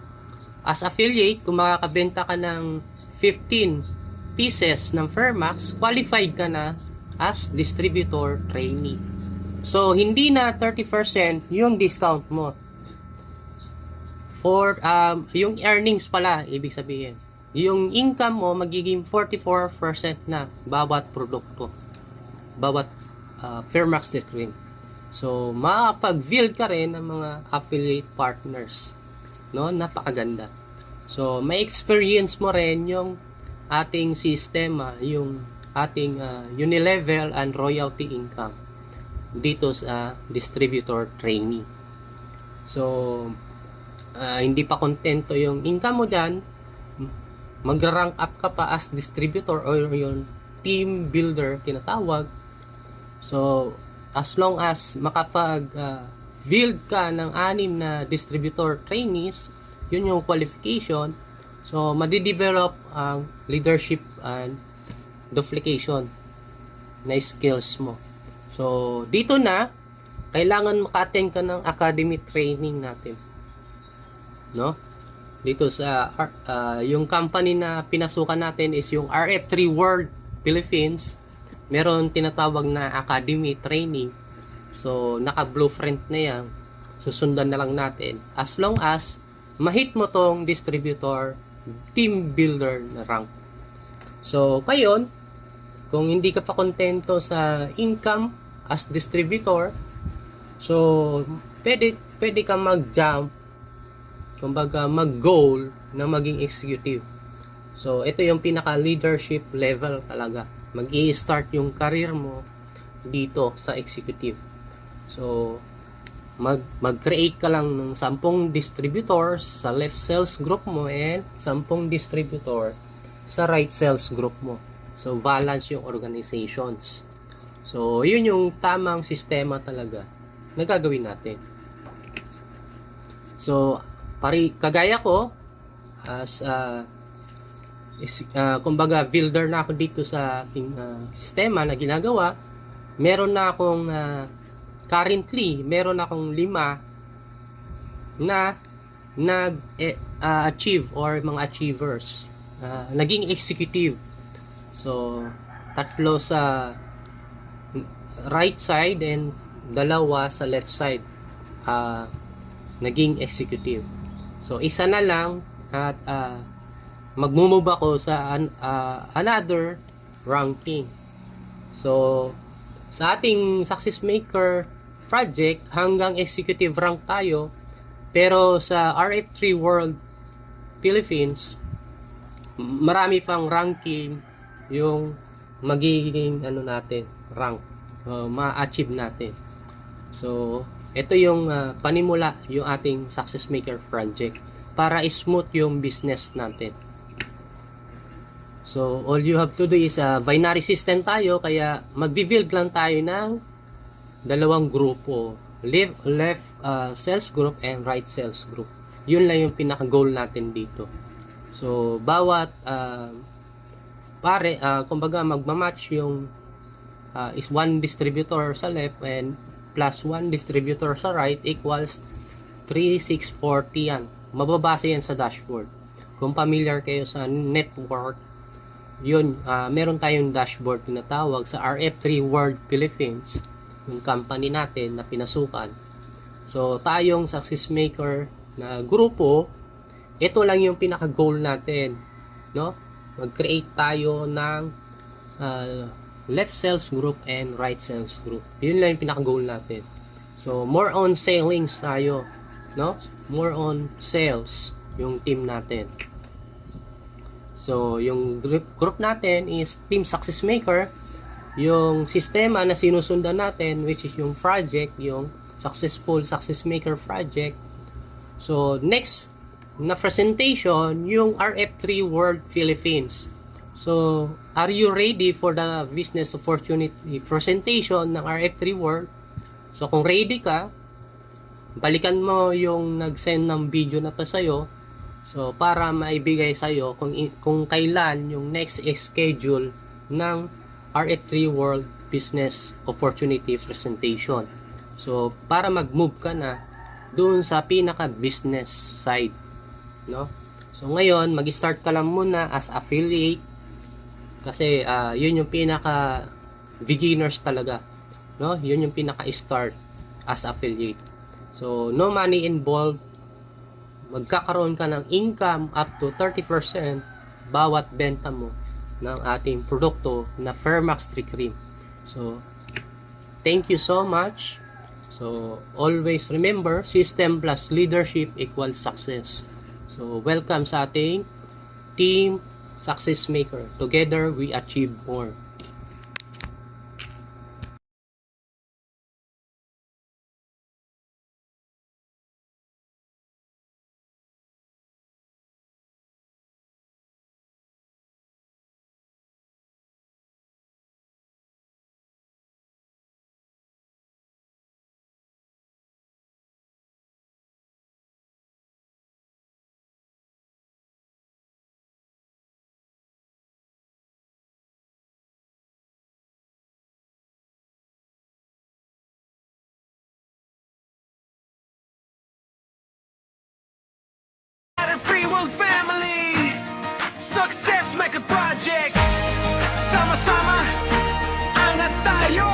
As affiliate, kung makakabenta ka ng 15 pieces ng Fairmax, qualified ka na as distributor trainee. So, hindi na 30% yung discount mo. For yung earnings pala, ibig sabihin. Yung income mo, magiging 44% na bawat produkto. Bawat Fairmax cream. So, makapag-build ka rin ng mga affiliate partners. No? Napakaganda. So, may experience mo rin yung ating sistema, yung ating unilevel and royalty income dito sa distributor trainee. So, hindi pa kontento yung income mo dyan, mag-rank up ka pa as distributor or yung team builder tinatawag. So, as long as makapag-build ka ng 6 na distributor trainees, yun yung qualification. So, madidevelop ang leadership and duplication na skills mo. So, dito na, kailangan maka-attend ka ng academy training natin. No? Dito sa, yung company na pinasukan natin is yung RF3 World Philippines. Meron tinatawag na academy training. So, naka-blueprint na yan. Susundan na lang natin. As long as, mahit mo tong distributor, team builder na rank. So, ngayon, kung hindi ka pa kontento sa income as distributor, so, pwede ka mag-jump, kumbaga mag-goal na maging executive. So, ito yung pinaka-leadership level talaga. Mag-i-start yung career mo dito sa executive. So, mag-create ka lang ng 10 distributors sa left sales group mo and 10 distributor sa right sales group mo. So, balance yung organizations. So, yun yung tamang sistema talaga na gagawin natin. So, kagaya ko, as kumbaga builder na ako dito sa ating sistema na ginagawa. Meron na akong currently, meron akong 5 na nag-achieve or mga achievers. Naging executive. So, 3 sa right side and 2 sa left side. Naging executive. So, isa na lang at magmumove ako sa another ranking. So, sa ating Success Maker project, hanggang executive rank tayo. Pero sa RF3 World Philippines, marami pang ranking yung magiging natin, rank, ma-achieve natin. So, ito yung panimula yung ating Success Maker project para smooth yung business natin. So, all you have to do is binary system tayo, kaya magbi-build lang tayo ng 2 grupo, left sales group and right sales group. Yun lang yung pinaka-goal natin dito. So, bawat kumbaga magmamatch yung is 1 distributor sa left and plus 1 distributor sa right equals 3640 yan. Mababasa yan sa dashboard. Kung familiar kayo sa network, yun, meron tayong dashboard na tawag sa RF3 World Philippines, yung company natin na pinasukan. So, tayong Success Maker na grupo, ito lang yung pinaka-goal natin, no? Mag-create tayo ng left sales group and right sales group. Yun lang yung pinaka-goal natin. So, more on sellings tayo, no? More on sales yung team natin. So, yung group natin is Team Success Maker. Yung sistema na sinusundan natin, which is yung project, yung Successful Success Maker project. So, next na presentation, yung RF3 World Philippines. So, are you ready for the business opportunity presentation ng RF3 World? So, kung ready ka, balikan mo yung nag-send ng video na to sa'yo. So, para maibigay sa'yo kung kailan yung next schedule ng RF3 World Business Opportunity Presentation. So, para mag-move ka na doon sa pinaka-business side, no? So, ngayon, mag-start ka lang muna as affiliate kasi yun yung pinaka-beginners talaga, no? Yun yung pinaka-start as affiliate. So, no money involved. Magkakaroon ka ng income up to 30% bawat benta mo ng ating produkto na Fairmax 3 Cream. So, thank you so much. So, always remember, system plus leadership equals success. So, welcome sa ating Team Success Maker. Together, we achieve more. Free World Family, Success Maker Project. Sama-sama, angat tayo.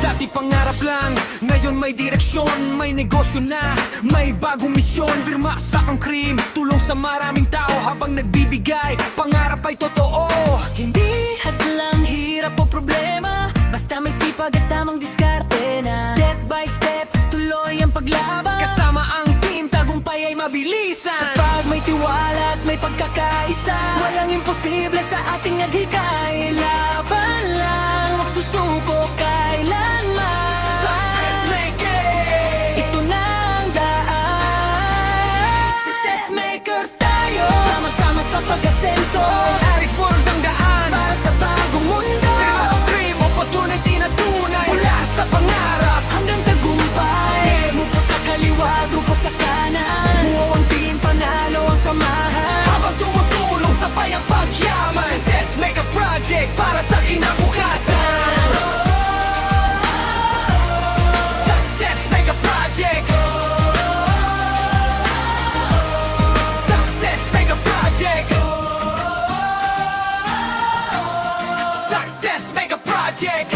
Dati pangarap lang, ngayon may direksyon. May negosyo na, may bagong misyon. Firma sa kang cream, tulong sa maraming tao habang nagbibigay. Pangarap ay totoo. Hindi hadlang hirap o problema, basta may sipag at tamang diskarte na. Step by step, tuloy ang paglaban. Kasama ang team, tagumpay ay mabilisan. Kapag may tiwala at may pagkakaisa, walang imposible sa ating naghikay. Laban lang, huwag susuko kailanman. Success Maker, ito na ang daan. Success Maker tayo, sama-sama sa pag-asenso. Arif World ang daan para sa bagong mundo. Stream opportunity na tunay mula sa pangarap hanggang tagumpay. Mo po sa kaliwa, grupo sa kanan. Buo ang team, panalo ang samahan. project.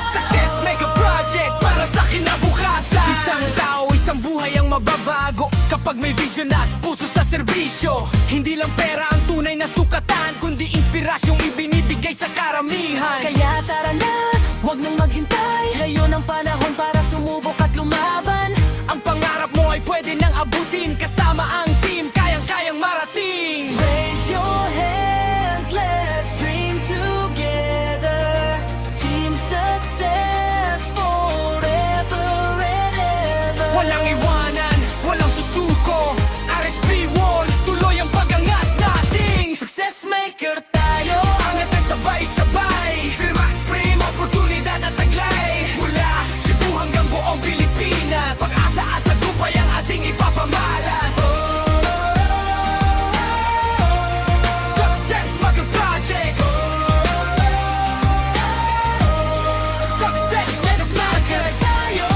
Success Maker Project para sa kinabukasan. Isang tao, isang buhay ang mababago kapag may vision at puso sa serbisyo. Hindi lang pera ang tunay na sukatan, kundi inspirasyong ibinibigay sa karamihan. Kaya tara na, huwag nang maghintay. Ngayon ang panahon para sumubok at lumaban. Ang pangarap mo ay pwede nang abutin. Kasama ang team, kayang-kayang marating. Raise your hands, let's dream together. Team success forever and ever. Walang iwanan, walang susuko. RSP World, tuloy ang pag-angat nating Success Maker tayo. Angat ang sabay-sabay. Firmax Cream, oportunidad at taglay. Mula Cebu hanggang buong Pilipinas, pag-asa at tagumpay ang ating ipapamalas. Success Maker Project. Success Maker tayo.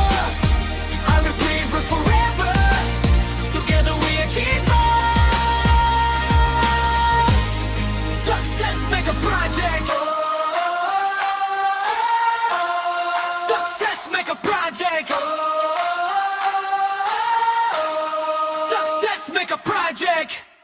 RSP World forever. Together we achieve more. Success Maker Project. Success Maker Project.